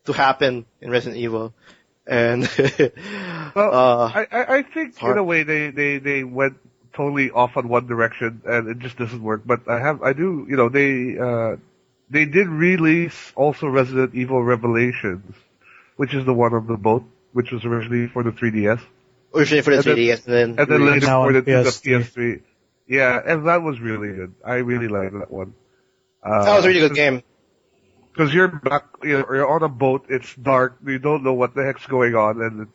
to happen in Resident Evil, and Well, I think in a way they went totally off on one direction and it just doesn't work. But they did release also Resident Evil Revelations, which is the one on the boat, which was originally for the 3DS. originally for the and then- 3DS, and then later Now on ported to the PS3. PS3. Yeah, and that was really good. I really liked that one. that was a really good game. Because you're back, you're on a boat, it's dark, you don't know what the heck's going on, and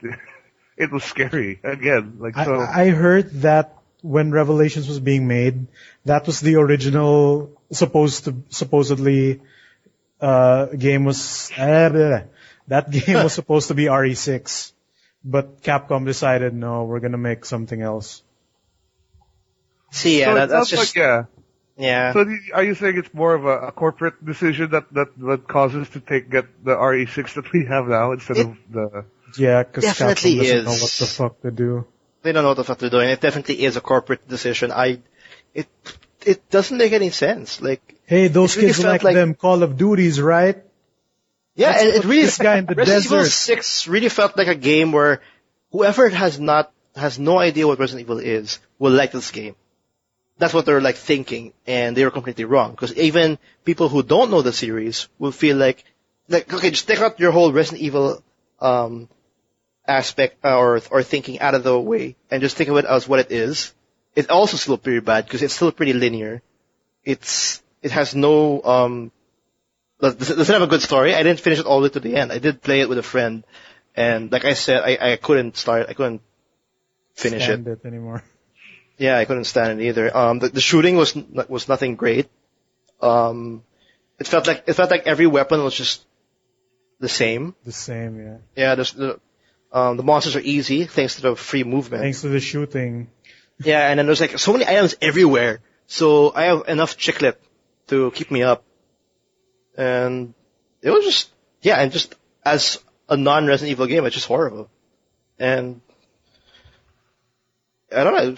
it was scary again. Like so. I heard that when Revelations was being made, that was the original supposedly game was that game was supposed to be RE6, but Capcom decided no, we're gonna make something else. See, yeah, So that's it's just like, yeah. So are you saying it's more of a corporate decision that causes to get the RE6 that we have now instead of the? Yeah, because Definitely Capcom doesn't is. know what the fuck to do. They don't know what the fuck they're doing. It definitely is a corporate decision. It doesn't make any sense. Like, Hey, those It really kids felt like like- them Call of Duties, right? yeah, Let's and it put really this guy in the Resident Evil desert. 6 really felt like a game where whoever has no idea what Resident Evil is will like this game. That's what they're like thinking, and they were completely wrong. Because even people who don't know the series will feel like like, okay, just take out your whole Resident Evil, aspect, or thinking out of the way, and just think of it as what it is. It's also still pretty bad, because it's still pretty linear. It has no, doesn't have a good story. I didn't finish it all the way to the end. I did play it with a friend, and like I said, I couldn't finish Stand it anymore. Yeah, I couldn't stand it either. The shooting was nothing great. It felt like every weapon was just the same. The same, yeah. Yeah, the monsters are easy thanks to the free movement. Thanks to the shooting. Yeah, and then there's like so many items everywhere. So I have enough chiclet to keep me up. And it was just, yeah, and just as a non-Resident Evil game, it's just horrible. And I don't know,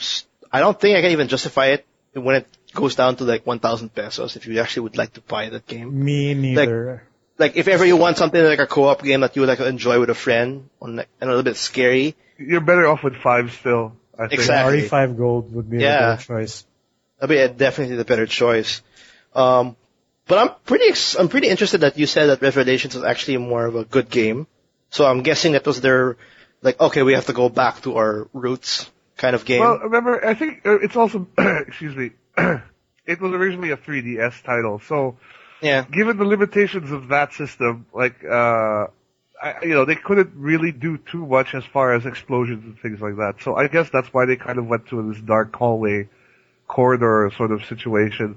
I don't think I can even justify it when it goes down to like 1,000 pesos if you actually would like to buy that game. Me neither. Like if ever you want something like a co-op game that you would like to enjoy with a friend and a little bit scary. You're better off with 5 still, I think. Exactly. RE5 Gold would be a better choice. That'd be definitely the better choice. But I'm pretty interested that you said that Revelations was actually more of a good game. So I'm guessing that was their, like, okay, we have to go back to our roots kind of game. Well, remember, I think it's also, excuse me, it was originally a 3DS title, so yeah. Given the limitations of that system, like, they couldn't really do too much as far as explosions and things like that. So I guess that's why they kind of went to this dark hallway corridor sort of situation.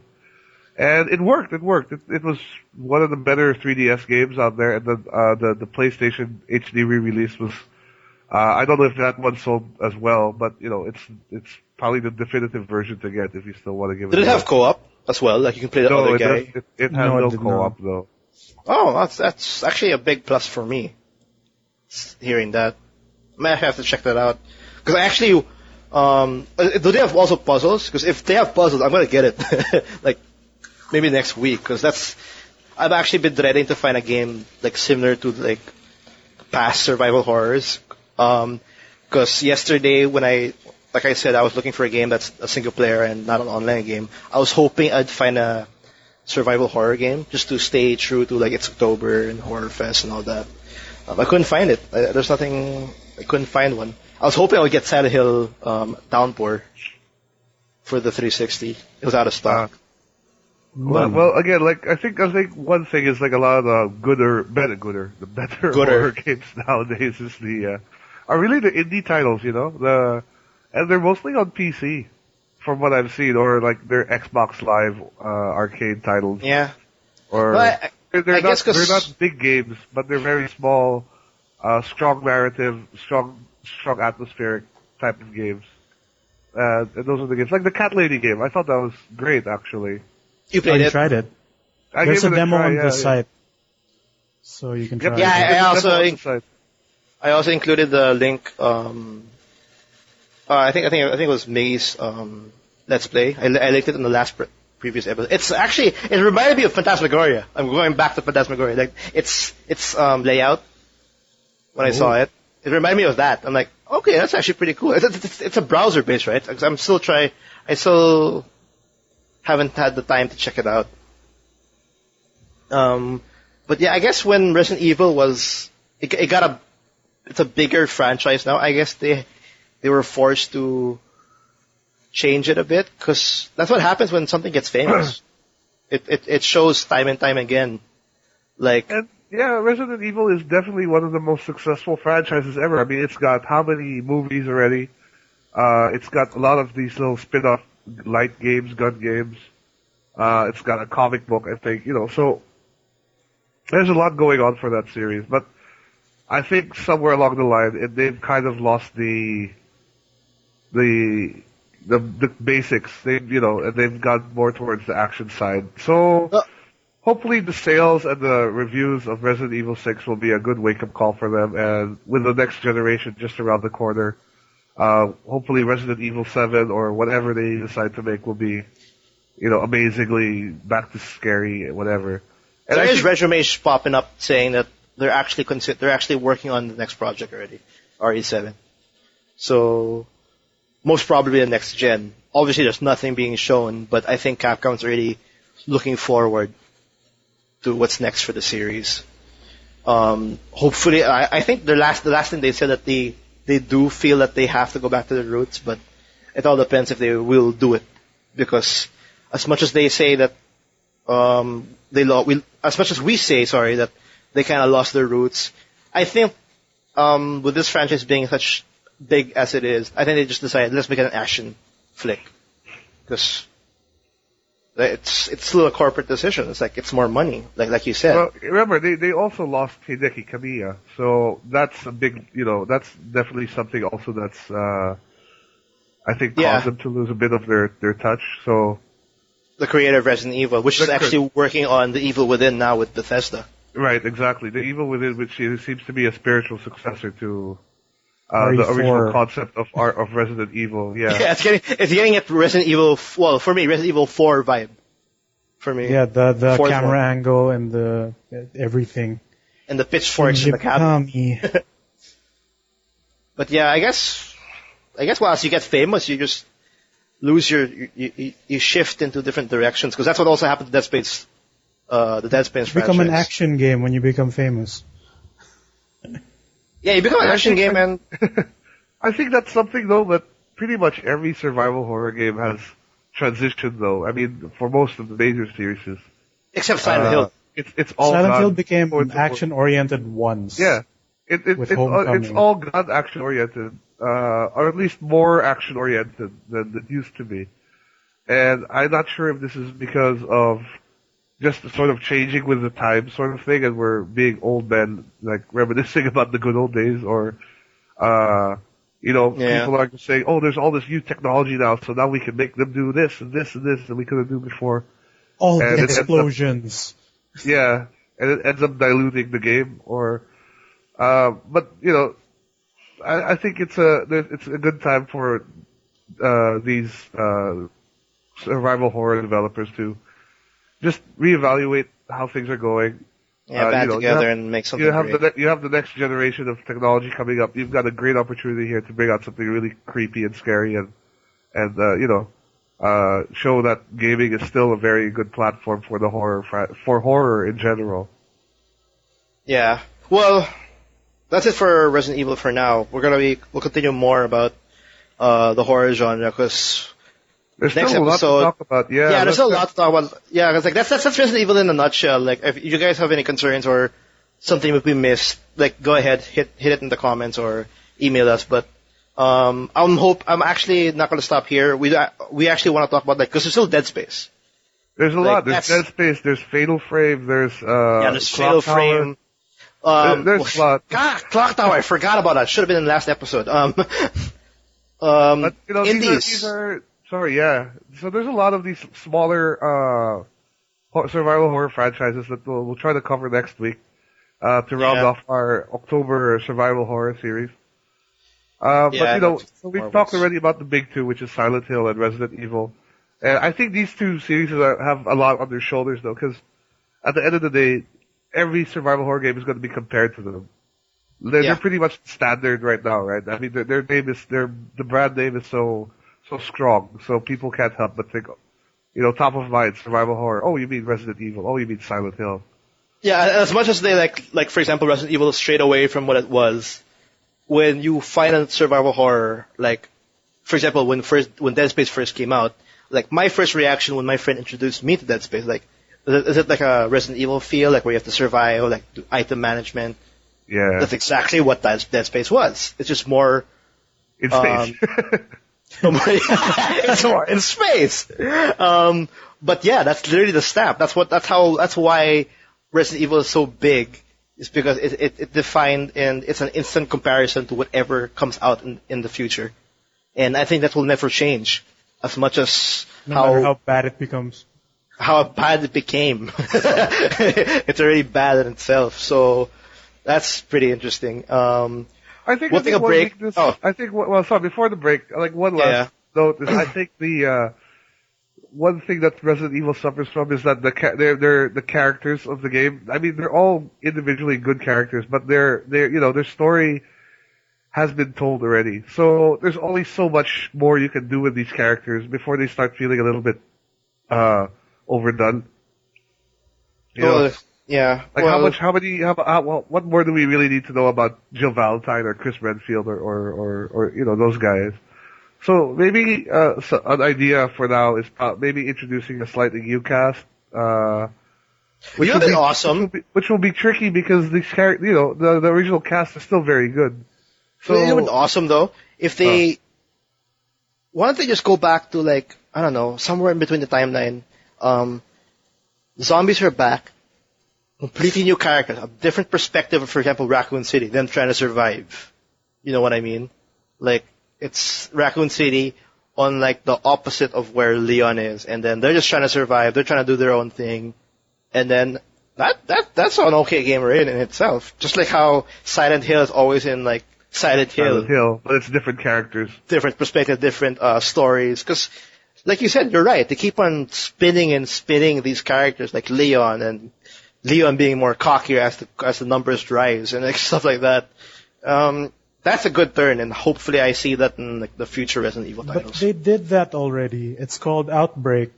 And it worked. It was one of the better 3DS games out there, and the PlayStation HD re-release was. I don't know if that one sold as well, but it's probably the definitive version to get if you still want to give it. Did it have co-op as well? Like you can play the other guy? It has no co-op though. Oh, that's actually a big plus for me. Hearing that, I might have to check that out because I actually. Do they have also puzzles? Because if they have puzzles, I'm gonna get it. Like. Maybe next week, because I've actually been dreading to find a game like similar to like past survival horrors. Because yesterday when like I said, I was looking for a game that's a single player and not an online game. I was hoping I'd find a survival horror game just to stay true to like it's October and Horror Fest and all that. I couldn't find it. There's nothing. I couldn't find one. I was hoping I would get Silent Hill Downpour for the 360. It was out of stock. Well, again, like I think one thing is like a lot of the better horror games nowadays are really the indie titles, and they're mostly on PC, from what I've seen, or like they're Xbox Live arcade titles. Yeah. Or they're not big games, but they're very small, strong narrative, strong atmospheric type of games. And those are the games, like the Cat Lady game. I thought that was great, actually. You played it? Tried it. There's a demo on the site, so you can try it. Yeah, I also included the link. I think it was May's Let's Play. I linked it in the last previous episode. It reminded me of Phantasmagoria. I'm going back to Phantasmagoria. Like its layout when I saw it, it reminded me of that. I'm like, okay, that's actually pretty cool. It's a browser based, right? Because I still haven't had the time to check it out. But yeah, I guess when Resident Evil it's a bigger franchise now. I guess they were forced to change it a bit because that's what happens when something gets famous. It shows time and time again. Resident Evil is definitely one of the most successful franchises ever. I mean, it's got how many movies already? It's got a lot of these little spin-off light games, gun games. It's got a comic book, I think, so there's a lot going on for that series, but I think somewhere along the line, they've kind of lost the basics. They've gone more towards the action side. So hopefully the sales and the reviews of Resident Evil 6 will be a good wake-up call for them, and with the next generation just around the corner, hopefully Resident Evil 7 or whatever they decide to make will be, amazingly back to scary, whatever. And there is resumes popping up saying that they're actually working on the next project already, RE7. So most probably the next gen. Obviously, there's nothing being shown, but I think Capcom's already looking forward to what's next for the series. Hopefully, I think the last thing they said that they do feel that they have to go back to the roots, but it all depends if they will do it, because as much as they say that as much as we say, sorry, that they kind of lost their roots, I think with this franchise being such big as it is, I think they just decided, let's make it an action flick, because it's still a corporate decision. It's like it's more money, like you said. Well, remember they also lost Hideki Kamiya, so that's a big, that's definitely something also that's I think caused them to lose a bit of their touch. So the creator of Resident Evil, which is actually working on the Evil Within now with Bethesda. Right, exactly. The Evil Within, which seems to be a spiritual successor to the RE4. original concept of Resident Evil. Yeah. Yeah, it's getting at Resident Evil. Well, for me, Resident Evil 4 vibe. For me. Yeah, the Fourth camera one. angle and the everything. And the pitchforks in the cabin. But yeah, I guess well, as you get famous, you just lose you shift into different directions, because that's what also happened to Dead Space, the Dead Space franchise. Become an action game when you become famous. Yeah, you become an action game, and I think that's something though that pretty much every survival horror game has transitioned though. I mean, for most of the major series, except Silent Hill. It's all Silent gone Hill became towards- action oriented once. Yeah, with it's Homecoming. all gone action oriented, or at least more action oriented than it used to be. And I'm not sure if this is because of just sort of changing with the time sort of thing, and we're being old men, like reminiscing about the good old days, or people are just saying, oh, there's all this new technology now, so now we can make them do this and this and this that we couldn't do before. All And the it ends up- explosions. Yeah, and it ends up diluting the game, but I think it's a good time for these survival horror developers to just reevaluate how things are going. Band together and make something great. You have the next generation of technology coming up. You've got a great opportunity here to bring out something really creepy and scary, and show that gaming is still a very good platform for the for horror in general. Yeah. Well, that's it for Resident Evil for now. We'll continue more about the horror genre, because There's next still a lot to episode- talk about. Yeah, there's still a lot to talk about. Yeah, because that's Resident Evil in a nutshell. Like, if you guys have any concerns or something that we missed, like, go ahead, hit it in the comments or email us. But I'm actually not going to stop here. We actually want to talk about, like, because there's still Dead Space. There's a Like, lot. There's Dead Space. There's Fatal Frame. There's there's Fatal Clock Tower. Frame. There's a lot. God, Clock Tower. I forgot about that. Should have been in the last episode. But Indies. these are sorry, yeah. So there's a lot of these smaller survival horror franchises that we'll try to cover next week to round off our October survival horror series. So we've talked already about the big two, which is Silent Hill and Resident Evil. And I think these two series have a lot on their shoulders, though, because at the end of the day, every survival horror game is going to be compared to them. They're pretty much standard right now, right? I mean, their brand name is so strong, so people can't help but think, top of mind, survival horror. Oh, you mean Resident Evil? Oh, you mean Silent Hill? Yeah, as much as they like for example, Resident Evil strayed away from what it was. When you find a survival horror, like, for example, when Dead Space first came out, like, my first reaction when my friend introduced me to Dead Space, like, is it like a Resident Evil feel, like, where you have to survive, like, do item management? Yeah. That's exactly what Dead Space was. It's just more in space. It's more in space. But yeah, that's literally the stamp. That's why Resident Evil is so big. It's because it defined, and it's an instant comparison to whatever comes out in the future. And I think that will never change, as much as No matter how bad it becomes. How bad it became. It's already bad in itself. So that's pretty interesting. I think we'll take a break. Sorry, before the break, like, one last note is, I think the one thing that Resident Evil suffers from is that they're the characters of the game. I mean, they're all individually good characters, but their story has been told already. So there's only so much more you can do with these characters before they start feeling a little bit overdone. Yeah. Like what more do we really need to know about Jill Valentine or Chris Redfield or those guys? So maybe an idea for now is maybe introducing a slightly new cast, which will be awesome. Which will be tricky because these the original cast is still very good. So it would be awesome though if they why don't they just go back to like I don't know somewhere in between the timeline. Zombies are back. Completely new characters, a different perspective of, for example, Raccoon City, them trying to survive. You know what I mean? Like, it's Raccoon City on like the opposite of where Leon is, and then they're just trying to survive, they're trying to do their own thing, and then that's an okay game in itself. Just like how Silent Hill is always in like Silent Hill, but it's different characters. Different perspective, different stories, because like you said, you're right, they keep on spinning and spinning these characters like Leon, and Leon being more cockier as the numbers rise and like stuff like that. That's a good turn, and hopefully I see that in like the future Resident Evil titles. But they did that already. It's called Outbreak.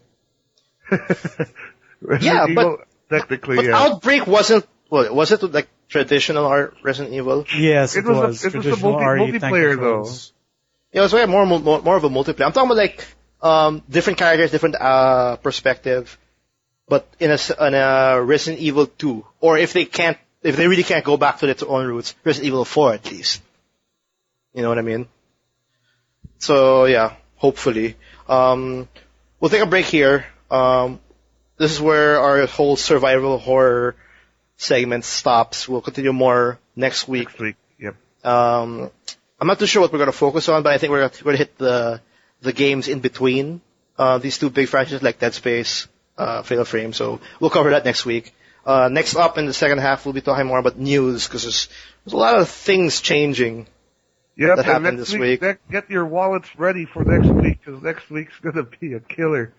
Yeah, but technically, Outbreak wasn't. Well, was it like traditional Resident Evil? Yes, it was. It was the multiplayer though. Yeah, it was more of a multiplayer. I'm talking about like different characters, different perspective. But in a Resident Evil 2, or if they really can't go back to their own roots, Resident Evil 4 at least. You know what I mean? So yeah, hopefully. We'll take a break here. This is where our whole survival horror segment stops. We'll continue more next week. Yep. I'm not too sure what we're going to focus on, but I think we're going to hit the games in between these two big franchises like Dead Space, Fatal Frame. So we'll cover that next week. Next up in the second half, we'll be talking more about news because there's a lot of things changing that happened this week. Get your wallets ready for next week because next week's going to be a killer.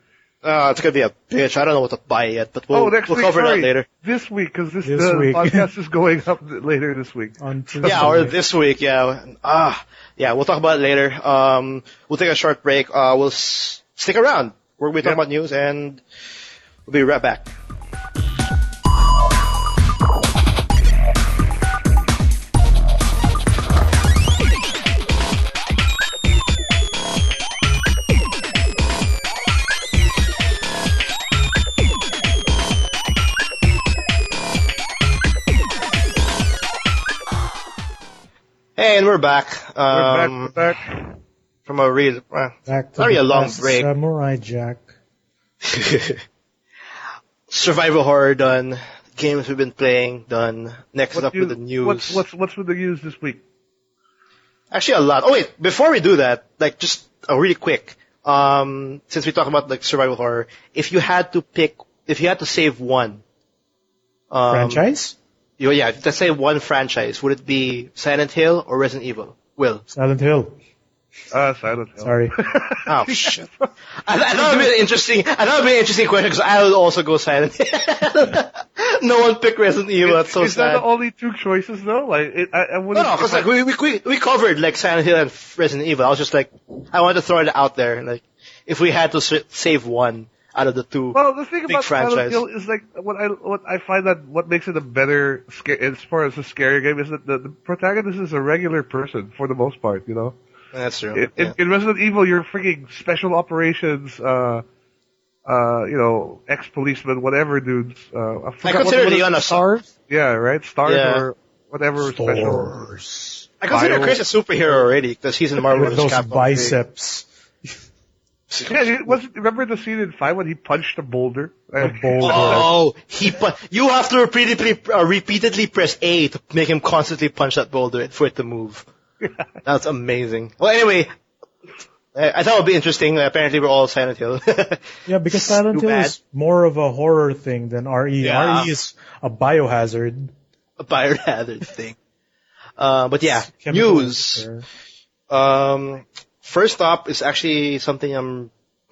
It's going to be a bitch. I don't know what to buy yet, but we'll cover that later. This week, because the week. podcast is going up later this week. Yeah, or this week, yeah. Yeah, we'll talk about it later. We'll take a short break. We'll stick around. We're going to be talking about news, and we'll be right back. Hey, and we're back. We're back. From a real, very a long break. Samurai Jack. Survival horror done. Games we've been playing done. Next up with the news. What's with the news this week? Actually, a lot. Oh wait, before we do that, like just really quick. Since we talk about like survival horror, if you had to save one Franchise? Yeah, let's say one franchise. Would it be Silent Hill or Resident Evil? Will? Silent Hill. Silent Hill. Sorry. Oh shit! I thought it'd be an interesting question because I would also go Silent Hill. No one picked Resident Evil. That's so is sad. Is that the only two choices though? Like, I wouldn't. No, because like we covered like Silent Hill and Resident Evil. I was just like, I wanted to throw it out there. Like, if we had to save one out of the two, well, the thing big about franchise. Silent Hill is like what I find that what makes it a better as far as a scary game is that the protagonist is a regular person for the most part. You know. That's true. In Resident Evil, you're freaking special operations, ex-policeman, whatever dudes. I consider Leon a Stars. Yeah, right. Stars or whatever Stars. special. I consider Chris a superhero already because he's in Marvel With those Capcom. biceps. Yeah, remember the scene in 5 when he punched a boulder? Oh, you have to repeatedly press A to make him constantly punch that boulder for it to move. That's amazing. Well, anyway, I thought it would be interesting. Apparently, we're all Silent Hill. Yeah, because Silent Hill is more of a horror thing than RE. Yeah. RE is a biohazard. A biohazard thing. But yeah, Chemical news. First up is actually something I'm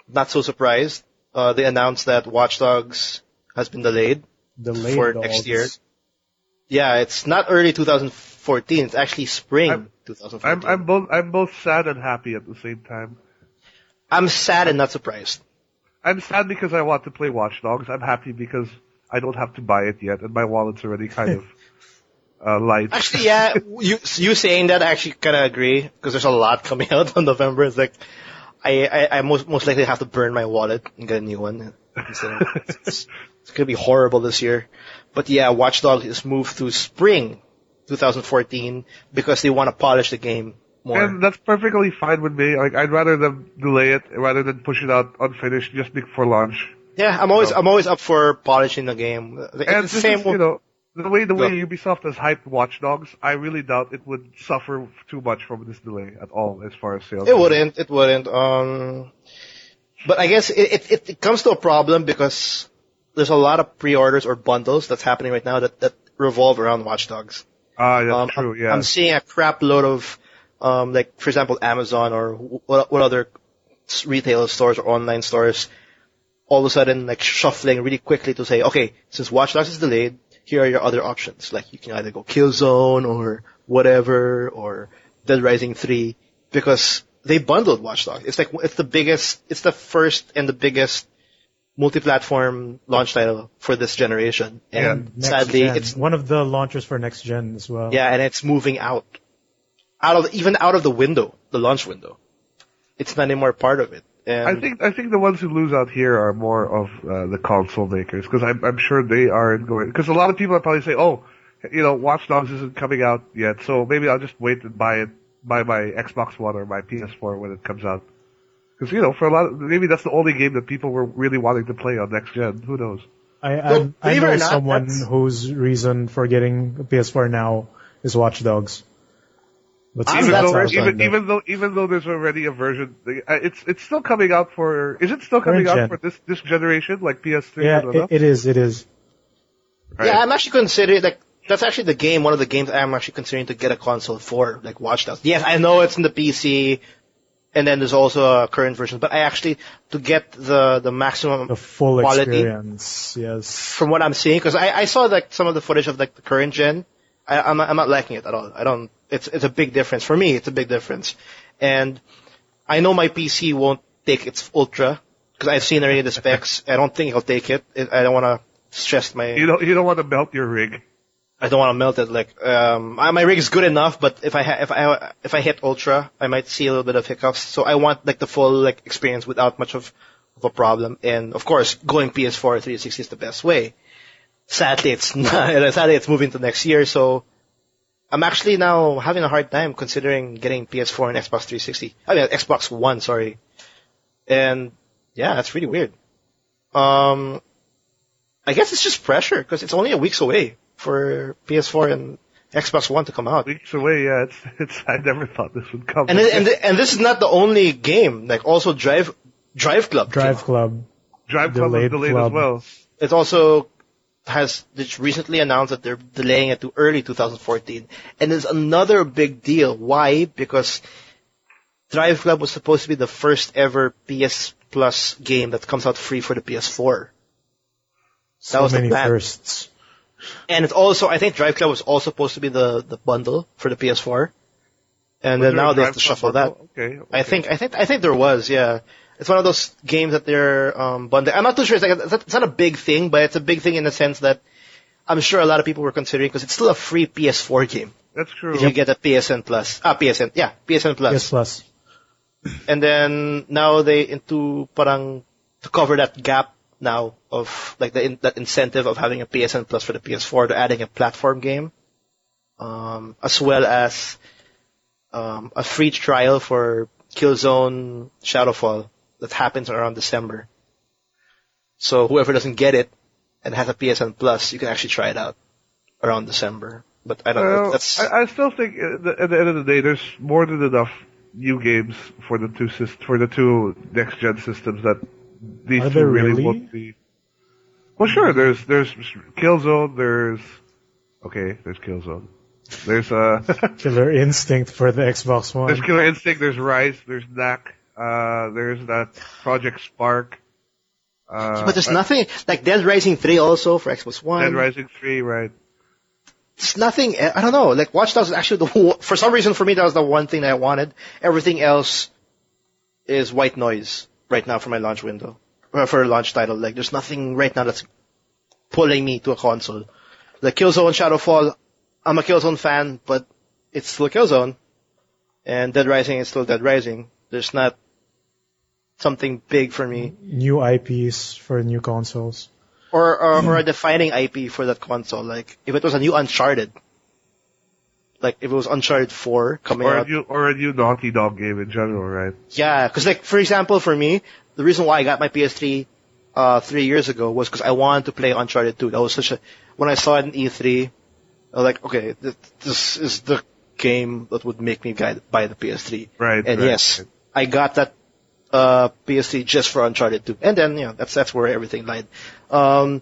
not so surprised. They announced that Watch Dogs has been delayed for next year. Yeah, it's not early 2014. It's actually spring 2014. I'm both sad and happy at the same time. I'm sad and not surprised. I'm sad because I want to play Watch Dogs. I'm happy because I don't have to buy it yet, and my wallet's already kind of light. Actually, yeah, you saying that, I actually kind of agree, because there's a lot coming out in November. It's like, I most likely have to burn my wallet and get a new one. It's going to be horrible this year. But yeah, Watch Dogs is moved to spring 2014 because they want to polish the game more. And that's perfectly fine with me. Like, I'd rather them delay it rather than push it out unfinished just before launch. Yeah, I'm always up for polishing the game. And It's the same. the way Ubisoft has hyped Watch Dogs, I really doubt it would suffer too much from this delay at all as far as sales. It wouldn't. But I guess it comes to a problem because there's a lot of pre-orders or bundles that's happening right now that revolve around Watch Dogs. That's true, yeah. I'm seeing a crap load of, like, for example, Amazon or what other retail stores or online stores all of a sudden, like, shuffling really quickly to say, okay, since Watch Dogs is delayed, here are your other options. Like, you can either go Killzone or whatever, or Dead Rising 3, because they bundled Watch Dogs. It's the first and the biggest multi-platform launch title for this generation. And sadly, it's one of the launchers for next gen as well. Yeah, and it's moving out of the window, the launch window. It's not anymore part of it. And I think the ones who lose out here are more of the console makers, because I'm sure they aren't going. Because a lot of people are probably say, oh, Watch Dogs isn't coming out yet, so maybe I'll just wait and buy my Xbox One or my PS4 when it comes out. Because for a lot, maybe that's the only game that people were really wanting to play on next gen. Who knows? I know someone whose reason for getting a PS4 now is Watch Dogs. But even though there's already a version, it's still coming out for. Is it still coming out for this generation, like PS3? Yeah, it is. Right. Yeah, I'm actually considering, like, that's actually one of the games I'm actually considering to get a console for, like Watch Dogs. Yes, I know it's in the PC, and then there's also a current version, but I actually, to get the maximum the full quality experience, yes. From what I'm seeing, because I saw like some of the footage of like the current gen, I'm not liking it at all. It's a big difference. For me, it's a big difference. And I know my PC won't take its Ultra, because I've seen already the specs. I don't think it'll take it. I don't want to stress my... You don't want to melt your rig. I don't want to melt it. Like, my rig is good enough, but if I hit Ultra, I might see a little bit of hiccups. So I want like the full like experience without much of a problem. And of course, going PS4 360 is the best way. Sadly, it's not. Sadly, it's moving to next year. So I'm actually now having a hard time considering getting PS4 and Xbox 360. I mean, Xbox One, sorry. And yeah, that's really weird. I guess it's just pressure because it's only a week's away for PS4 and Xbox One to come out. Weeks away, yeah. It's. I never thought this would come. And this is not the only game. Like also Drive Club. Drive Club is delayed as well. It also has recently announced that they're delaying it to early 2014. And it's another big deal. Why? Because Drive Club was supposed to be the first ever PS Plus game that comes out free for the PS4. That was many the plan. Firsts. And it's also, I think Drive Club was also supposed to be the bundle for the PS4. And then now they have to shuffle that. Okay. I think there was, yeah. It's one of those games that they're bundling. I'm not too sure. It's not a big thing, but it's a big thing in the sense that I'm sure a lot of people were considering because it's still a free PS4 game. That's true. If you get a PSN Plus. PSN Plus. PS Plus. And then now to cover that gap now of like that incentive of having a PSN Plus for the PS4, they're adding a platform game, as well as a free trial for Killzone Shadowfall that happens around December. So whoever doesn't get it and has a PSN Plus, you can actually try it out around December. But I don't know. I still think at the end of the day, there's more than enough new games for the two next gen systems that these two really won't be. Well, sure. There's Killzone. There's Killzone. There's Killer Instinct for the Xbox One. There's Killer Instinct. There's Rise. There's Knack. There's that Project Spark. But there's nothing like Dead Rising 3 also for Xbox One. Dead Rising 3, right? It's nothing. I don't know. Like Watch Dogs is actually for some reason for me that was the one thing that I wanted. Everything else is white noise right now for my launch window, for a launch title. Like there's nothing right now that's pulling me to a console. Like Killzone, Shadowfall, I'm a Killzone fan, but it's still Killzone. And Dead Rising is still Dead Rising. There's not something big for me. New IPs for new consoles. Or a defining IP for that console. Like, if it was a new Uncharted. Like, if it was Uncharted 4 coming out. Or a new Naughty Dog game in general, right? Yeah, because like, for example, for me, the reason why I got my PS3 3 years ago was because I wanted to play Uncharted 2. That was when I saw it in E3, I was like, okay, this is the game that would make me buy the PS3. Right. And right, yes, right. I got that PS3 just for Uncharted 2. And then, that's where everything lied. I'm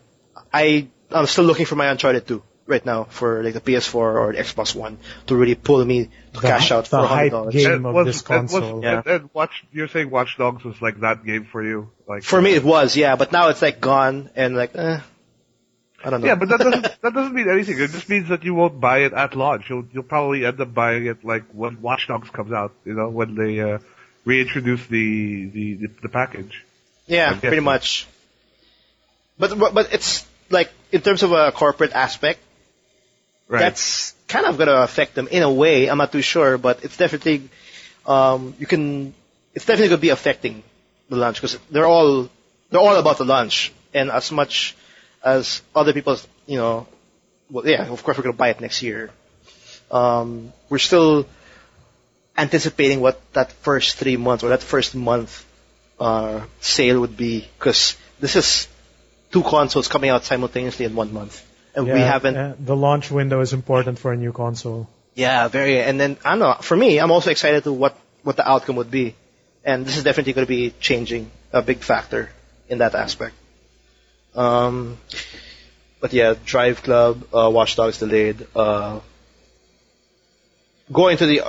still looking for my Uncharted 2 right now for like the PS4 or the Xbox One to really pull me to cash out the for hype $100. game of this console. Yeah. And you're saying Watch Dogs was like that game for you? Like For me it was, yeah, but now it's like gone and like, I don't know. Yeah, but that doesn't mean anything. It just means that you won't buy it at launch. You'll probably end up buying it like when Watch Dogs comes out. When they reintroduce the package. Yeah, pretty much. But it's like in terms of a corporate aspect, Right. that's kind of gonna affect them in a way. I'm not too sure, but it's definitely it's definitely gonna be affecting the launch because they're all about the launch, and as much as other people's, well, yeah, of course we're gonna buy it next year. We're still anticipating what that first 3 months or that first month sale would be, because this is 2 consoles coming out simultaneously in 1 month, and we haven't. The launch window is important for a new console. Yeah, very. And then I don't know. For me, I'm also excited to what the outcome would be, and this is definitely going to be changing a big factor in that aspect. But yeah, Drive Club, Watch Dogs delayed. Going to the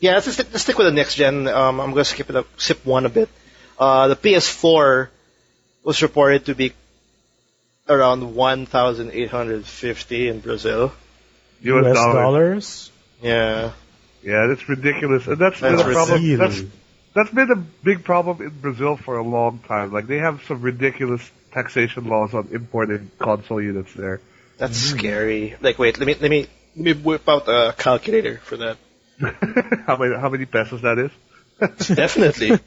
let's stick with the next gen. I'm going to skip one a bit. The PS4 was reported to be around 1,850 in Brazil. US dollars? Yeah. Yeah, that's ridiculous. And that's been a problem. That's been a big problem in Brazil for a long time. Like, they have some ridiculous taxation laws on importing console units there. That's scary. Like, wait, let me whip out a calculator for that. How many pesos that is? Definitely.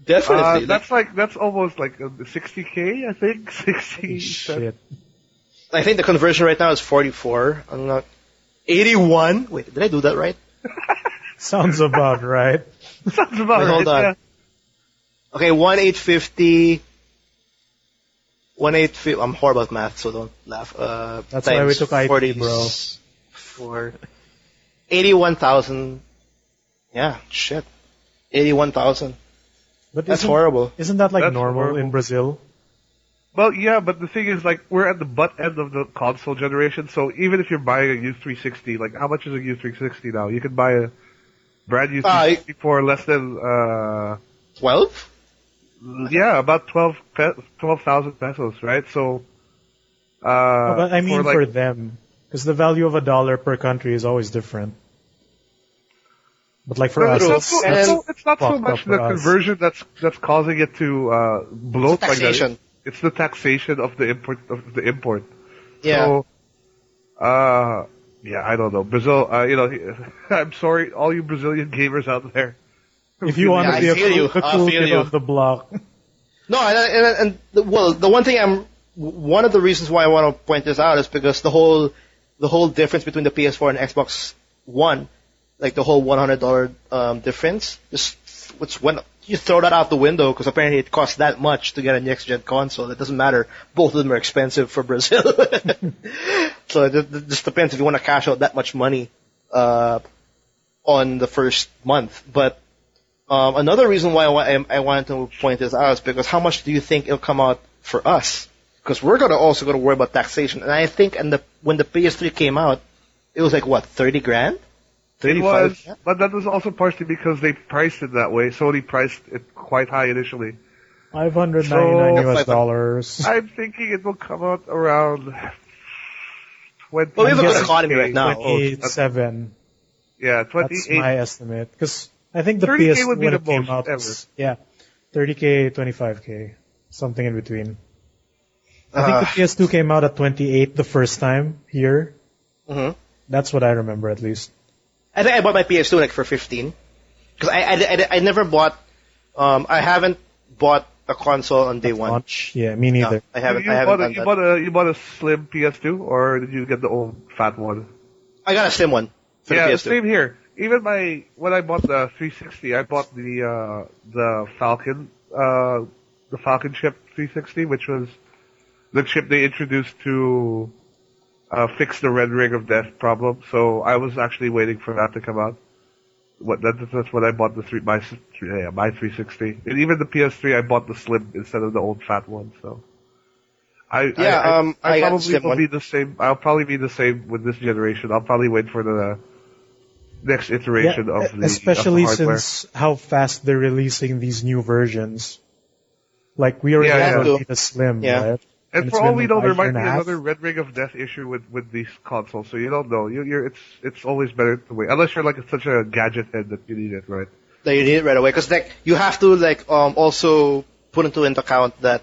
Definitely. That's almost like 60K, I think. 60. Shit. I think the conversion right now is 44. I'm not 81. Wait, did I do that right? Sounds about right. Sounds about right. Hold on. Yeah. Okay, 1,850. 1,850. I'm horrible at math, so don't laugh. That's why we took IT, 40, bro. For 81,000. Yeah, shit. 81,000. But That's horrible. Isn't that like That's normal horrible. in Brazil? Well, yeah, but the thing is, like, we're at the butt end of the console generation, so even if you're buying a U360, like, how much is a U360 now? You can buy a brand new 360 for less than, 12? yeah, about 12,000 pesos, right? So, But I mean like, for them, because the value of $1 per country is always different. But like for us, it's not so fucked much up for the us. conversion that's causing it to bloat like Taxation. that. It's the taxation of the import. Yeah. So, yeah, I don't know. Brazil, I'm sorry, all you Brazilian gamers out there. if you want to be I feel you. the I cool feel kid you. of the block, No, the one thing one of the reasons why I want to point this out is because the whole difference between the PS4 and Xbox One, like the whole $100 difference, when you throw that out the window, because apparently it costs that much to get a next gen console. It doesn't matter. Both of them are expensive for Brazil. So it just depends if you want to cash out that much money on the first month. But another reason why I wanted to point this out is because how much do you think it'll come out for us? Because we're also going to worry about taxation. And I think when the PS3 came out, it was like, what, 30 grand? It was, but that was also partially because they priced it that way. Sony priced it quite high initially. $599 US dollars. I'm thinking it will come out around 20. But we have a good guessing economy right now. 28.7. Yeah, 28. That's my estimate. Because I think the 30K PS would be when the it came most out ever. was, yeah, 30K, 25K, something in between. I think the PS2 came out at 28 the first time here. Mm-hmm. That's what I remember, at least. I think I bought my PS2 like for 15. Because I never bought, I haven't bought a console on day one. Launch? Yeah, me neither. No, I haven't done You bought a slim PS2, or did you get the old fat one? I got a slim one for the PS2. Same here. Even when I bought the 360, I bought the Falcon chip 360, which was the chip they introduced to fix the red ring of death problem. So I was actually waiting for that to come out. That's when I bought my 360, and even the PS3 I bought the slim instead of the old fat one. So I probably will be the same. I'll probably be the same with this generation. I'll probably wait for the next iteration of the especially of the hardware. since how fast they're releasing these new versions. Like we already have the slim, right? And for all we know, there might be another red ring of death issue with these consoles, so you don't know. It's always better to wait, unless you're like such a gadget head that you need it, right? That you need it right away, because like you have to also put into account that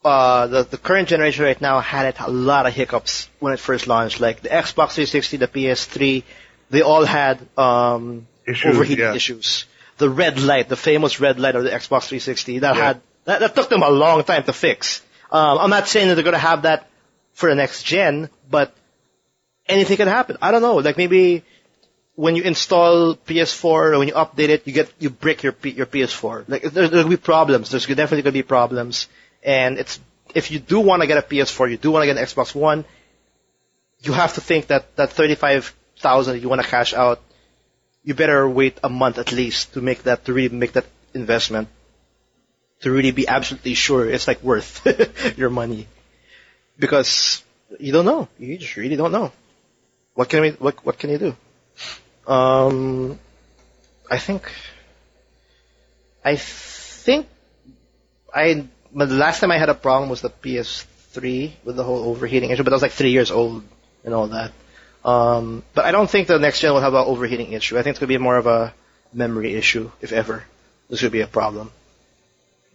the current generation right now had a lot of hiccups when it first launched. Like the Xbox 360, the PS3, they all had overheating issues. The red light, the famous red light of the Xbox 360, that took them a long time to fix. I'm not saying that they're going to have that for the next gen, but anything can happen. I don't know. Like maybe when you install PS4 or when you update it, you break your PS4. Like there'll be problems. There's definitely going to be problems. And if you do want to get a PS4, you do want to get an Xbox One, you have to think that $35,000 you want to cash out, you better wait a month at least to really make that investment. To really be absolutely sure it's like worth your money, because you don't know. You just really don't know. What can you do? I think the last time I had a problem was the PS3 with the whole overheating issue, but I was like 3 years old and all that. But I don't think the next gen will have an overheating issue. I think it's going to be more of a memory issue, if ever. This could be a problem.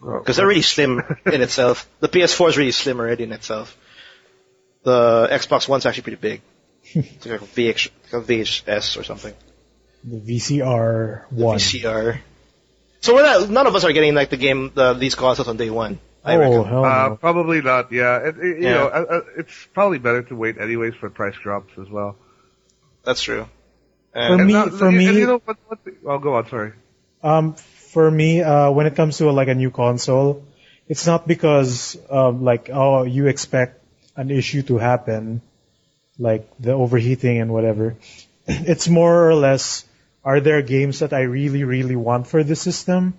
Because they're really slim in itself. The PS4 is really slim already in itself. The Xbox One's actually pretty big. It's like a VHS or something. The VCR one. VCR. So none of us are getting like these consoles on day one. I reckon. Hell no. Probably not. Yeah, you know, it's probably better to wait anyways for price drops as well. That's true. For me, you know, go on. Sorry. For me, when it comes to a new console, it's not because you expect an issue to happen, like the overheating and whatever. It's more or less, are there games that I really, really want for the system?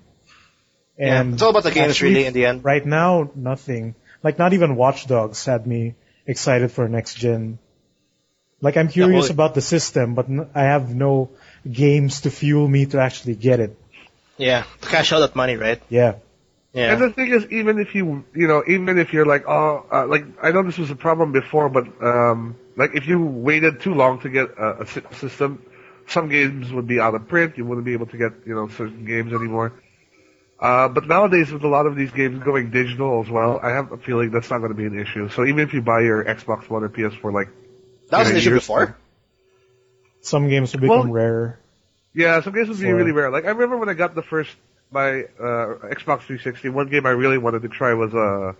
And it's all about the games really in the end. Right now, nothing. Like not even Watch Dogs had me excited for next gen. Like I'm curious about the system, but I have no games to fuel me to actually get it. Yeah, to cash out that money, right? Yeah. Yeah. And the thing is, even if you're like, like I know this was a problem before, but like if you waited too long to get a system, some games would be out of print. You wouldn't be able to get certain games anymore. But nowadays, with a lot of these games going digital as well, I have a feeling that's not going to be an issue. So even if you buy your Xbox One or PS4, like that was an issue before. Some games will become rarer. Yeah, some games would be really rare. Like I remember when I got my Xbox 360, one game I really wanted to try was a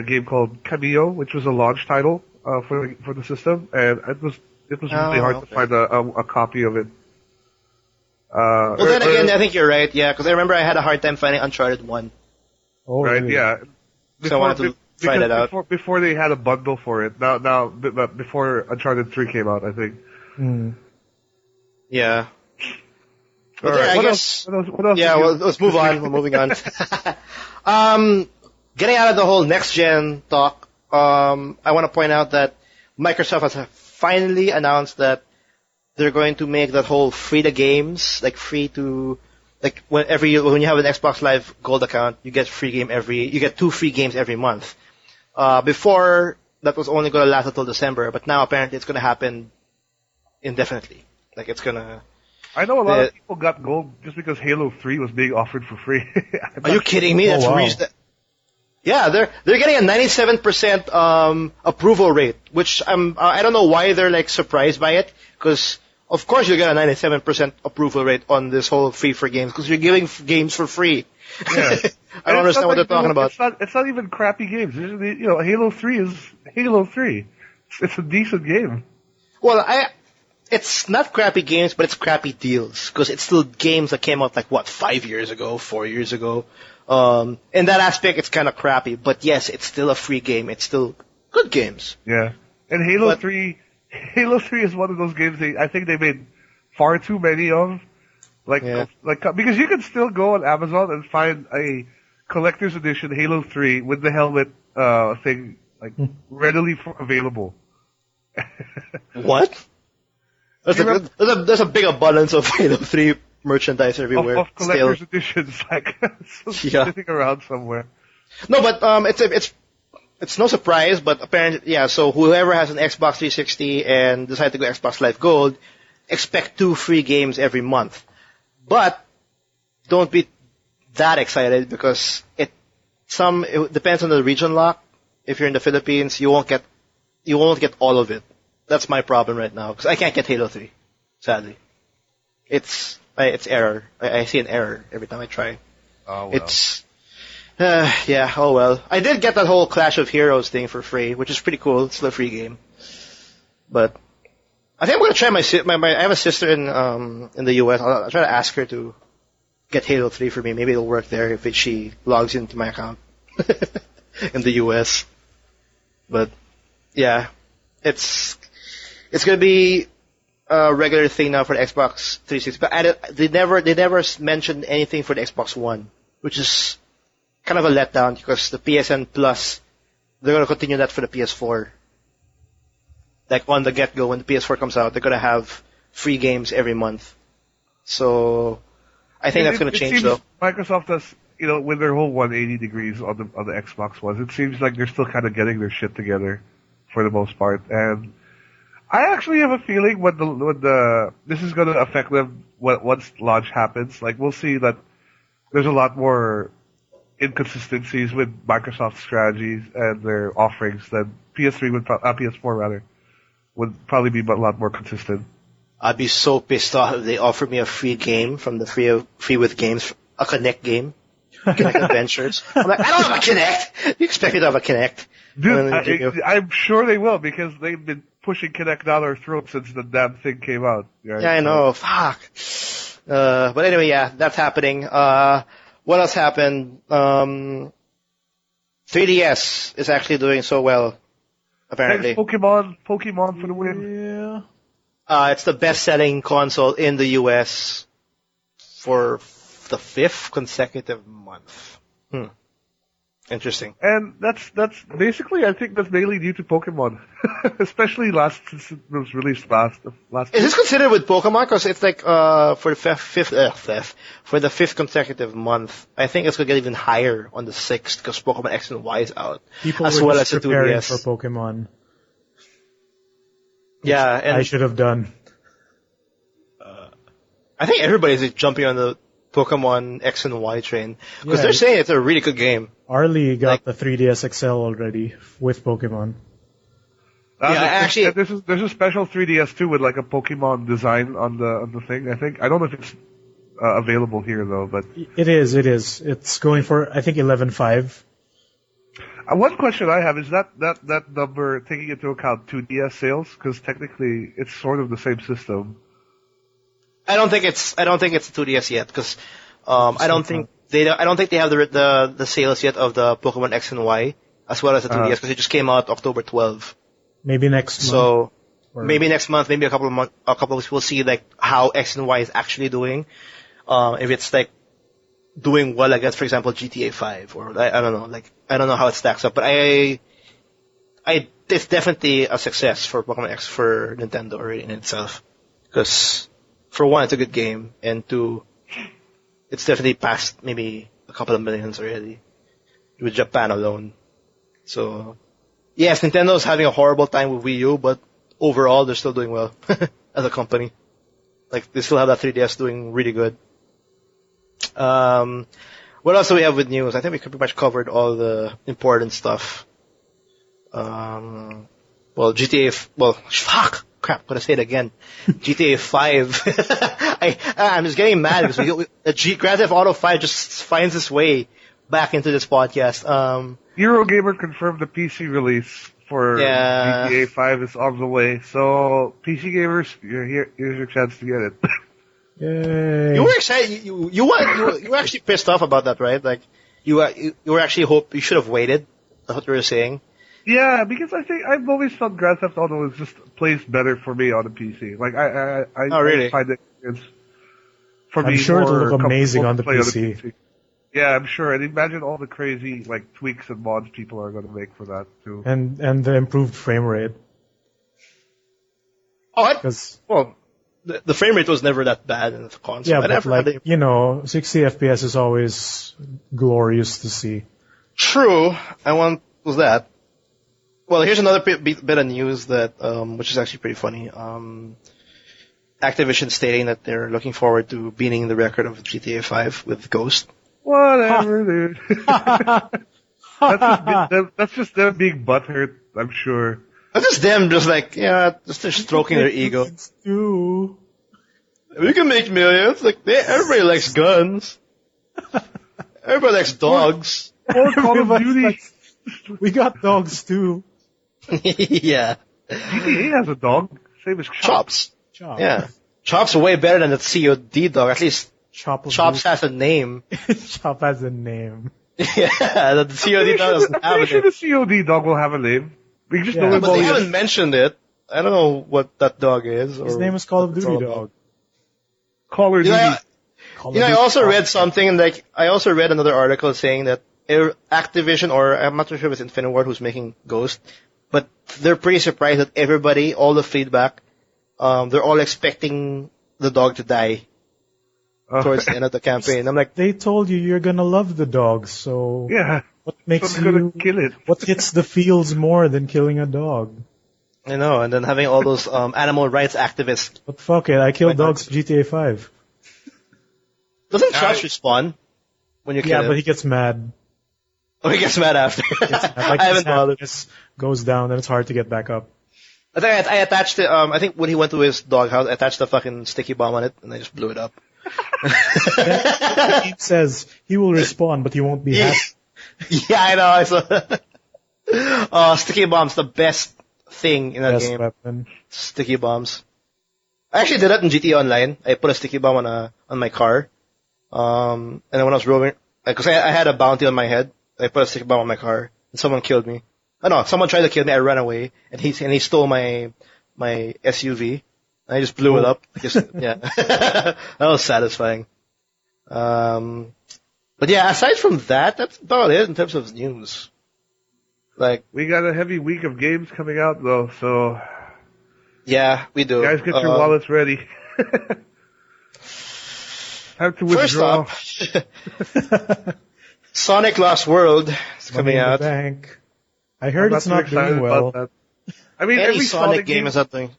game called Cameo, which was a launch title for the system, and it was really hard to find a copy of it. Well, then again, I think you're right. Yeah, because I remember I had a hard time finding Uncharted 1. Oh, right? Really? Yeah. So I wanted to try that out. Before they had a bundle for it. Now, before Uncharted 3 came out, I think. Yeah. All right. What else? Yeah, well, let's move on. We're moving on. Getting out of the whole next gen talk, I want to point out that Microsoft has finally announced that they're going to make that whole free to games, when you have an Xbox Live Gold account, you get you get 2 free games every month. Before that was only going to last until December, but now apparently it's going to happen indefinitely. Like it's gonna. I know a lot of people got gold just because Halo 3 was being offered for free. Are you kidding me? That's reason. Yeah, they're getting a 97% approval rate, which I don't know why they're like surprised by it, because of course you get a 97% approval rate on this whole free for games, because you're giving games for free. Yeah. I don't understand what they're talking about. It's not even crappy games. You know, Halo 3 is Halo 3. It's a decent game. Well, it's not crappy games, but it's crappy deals, because it's still games that came out like 5 years ago, 4 years ago. In that aspect, it's kind of crappy, but yes, it's still a free game. It's still good games. Yeah. And Halo 3 is one of those games I think they made far too many of. Because you can still go on Amazon and find a collector's edition Halo 3 with the helmet thing readily available. What? There's a big abundance of Halo 3 merchandise everywhere. Of collector's editions, sitting around somewhere. No, but it's no surprise, but apparently, yeah, so whoever has an Xbox 360 and decide to go Xbox Live Gold, expect 2 free games every month. But don't be that excited, because it depends on the region lock. If you're in the Philippines, you won't get all of it. That's my problem right now, because I can't get Halo 3, sadly. It's error. I see an error every time I try. Oh, well. It's yeah, oh well. I did get that whole Clash of Heroes thing for free, which is pretty cool. It's still a free game. But I think I'm gonna try I have a sister in the US. I'll try to ask her to get Halo 3 for me. Maybe it'll work there if she logs into my account in the US. But yeah, it's gonna be a regular thing now for the Xbox 360. But they never mentioned anything for the Xbox One, which is kind of a letdown, because the PSN Plus, they're gonna continue that for the PS4. Like on the get-go, when the PS4 comes out, they're gonna have free games every month. So I think that's gonna change, though. Microsoft does, with their whole 180 degrees on the Xbox One, it seems like they're still kind of getting their shit together for the most part. And I actually have a feeling when this is gonna affect them once launch happens. Like, we'll see that there's a lot more inconsistencies with Microsoft's strategies and their offerings than PS4 rather would probably be a lot more consistent. I'd be so pissed off if they offered me a free game from the free with games, a Kinect game, Kinect Adventures. I'm like, I don't have a Kinect. You expect me to have a Kinect? Dude, I'm sure they will, because they've been pushing Kinect down our throats since the damn thing came out. Right? Yeah, I know. Fuck. But anyway, yeah, that's happening. What else happened? 3DS is actually doing so well, apparently. Thanks, Pokemon for the win. Yeah. It's the best-selling console in the US for the 5th consecutive month. Interesting. And that's basically, I think that's mainly due to Pokemon, especially since it was released last. Is this considered with Pokemon? Because it's like for the 5th consecutive month. I think it's gonna get even higher on the 6th, because Pokemon X and Y is out, People as were well just as the preparing 2DS. for Pokemon. Yeah, and I should have done. I think everybody's jumping on the Pokemon X and Y train, because Yeah. they're saying it's a really good game. Arlie got the 3DS XL already with Pokemon. Actually, there's a special 3DS too with like a Pokemon design on the thing. I don't know if it's available here though, but It is. It's going for, I think, 11.5. one question I have is that number taking into account 2DS sales, because technically it's sort of the same system. I don't think it's a 2DS yet, because I don't think they have the sales yet of the Pokemon X and Y as well as the 2DS, because it just came out October 12. Maybe next month. So Or- maybe next month, maybe a couple of weeks, we'll see like how X and Y is actually doing. If it's like doing well against, for example, GTA 5, or I don't know, like I don't know how it stacks up, but it's definitely a success for Pokemon X for Nintendo already in itself, because for one, it's a good game, and two, it's definitely past maybe a couple of millions already with Japan alone. So yes, Nintendo's having a horrible time with Wii U, but overall they're still doing well as a company. Like they still have that 3DS doing really good. What else do we have with news? I think we pretty much covered all the important stuff. Crap, gotta say it again. GTA 5. I'm just getting mad because Grand Theft Auto 5 just finds its way back into this podcast. Eurogamer confirmed the PC release for GTA 5 is on the way. So, PC gamers, here's your chance to get it. Yay. You were excited. You were actually pissed off about that, right? Like, you were actually you should have waited. That's what you were saying. Yeah, because I think I've always thought Grand Theft Auto plays better for me on a PC. Like I really? find it's for I'm me sure it'll more look amazing on the comfortable to play PC. Yeah, I'm sure. And imagine all the crazy like tweaks and mods people are going to make for that too. And the improved frame rate. Well, the frame rate was never that bad in the console. Yeah, but like, 60 FPS is always glorious to see. True. Was that. Well, here's another bit of news that, which is actually pretty funny. Activision stating that they're looking forward to beating the record of GTA 5 with Ghost. Whatever, dude. That's just them being butthurt, I'm sure. That's just them just stroking their ego. We can make millions. Like, everybody likes guns. Everybody likes dogs. Or Call of Duty. We got dogs too. Yeah. GTA has a dog. Same as Chops. Yeah. Chops way better than the COD dog. At least Chops has a name. Chop has a name. Yeah, the COD dog doesn't have a name. I'm pretty sure the COD dog will have a name. We just know but they haven't mentioned it. I don't know what that dog is. His name is Call of Duty Dog. Call of Duty. I also read something, I also read another article saying that Activision, or I'm not too sure if it's Infinity Ward who's making Ghost, but they're pretty surprised that everybody, all the feedback, they're all expecting the dog to die towards the end of the campaign. I'm like, they told you you're gonna love the dog, so yeah. What makes you gonna kill it? What hits the feels more than killing a dog? I know, and then having all those animal rights activists. But fuck it, I kill dogs in GTA 5. Doesn't Josh respawn when you kill him? Yeah, but he gets mad. Oh, he gets mad after. Like I haven't bothered. Goes down, and it's hard to get back up. I think I attached it. I think when he went to his doghouse, I attached a fucking sticky bomb on it, and I just blew it up. It says he will respawn, but he won't be happy. Yeah, I know. I saw. Sticky bomb's the best thing in that game. Weapon. Sticky bombs. I actually did that in GTA Online. I put a sticky bomb on my car. And then when I was roaming, because I had a bounty on my head, I put a sticky bomb on my car, and someone killed me. Oh no, someone tried to kill me. I ran away, and he stole my SUV. And I just blew it up. Yeah, that was satisfying. But yeah, aside from that, that's about it in terms of news. Like, we got a heavy week of games coming out though, so yeah, we do. Guys, get your wallets ready. Have to withdraw. First up, Sonic Lost World is coming out. Bank. I heard it's not doing well. I mean, any every Sonic game is not doing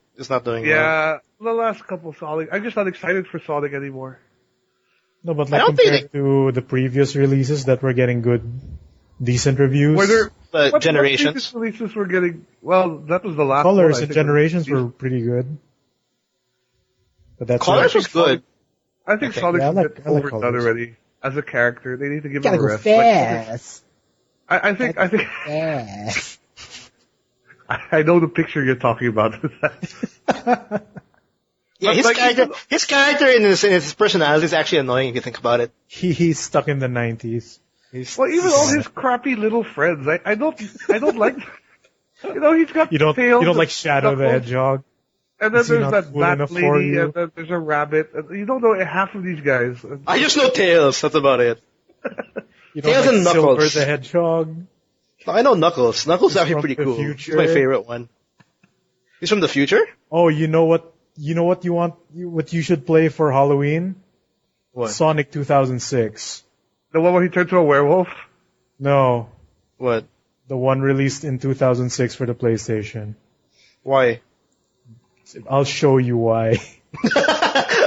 well. Yeah, the last couple Sonic. I'm just not excited for Sonic anymore. No, but like compared to the previous releases that were getting decent reviews. Were there Generations? What releases were getting? Well, that was the last. Colors one, and Generations were pretty good. But that's Colors was good. I think Sonic's a bit overdone already as a character. They need to give him a rest. Fast. I think. I know the picture you're talking about. Yeah, his character and his personality is actually annoying if you think about it. He's stuck in the 90s. Well, even all his crappy little friends, I don't like. You know, he's got tails. You don't like Shadow the Hedgehog. And then there's that bat lady, and then there's a rabbit. And you don't know half of these guys. I just know Tails. That's about it. Tails and Knuckles. Silver the Hedgehog. I know Knuckles. Knuckles is actually pretty cool. He's my favorite one. He's from the future? Oh, you know what you should play for Halloween? What? Sonic 2006. The one where he turned to a werewolf? No. What? The one released in 2006 for the PlayStation. Why? I'll show you why.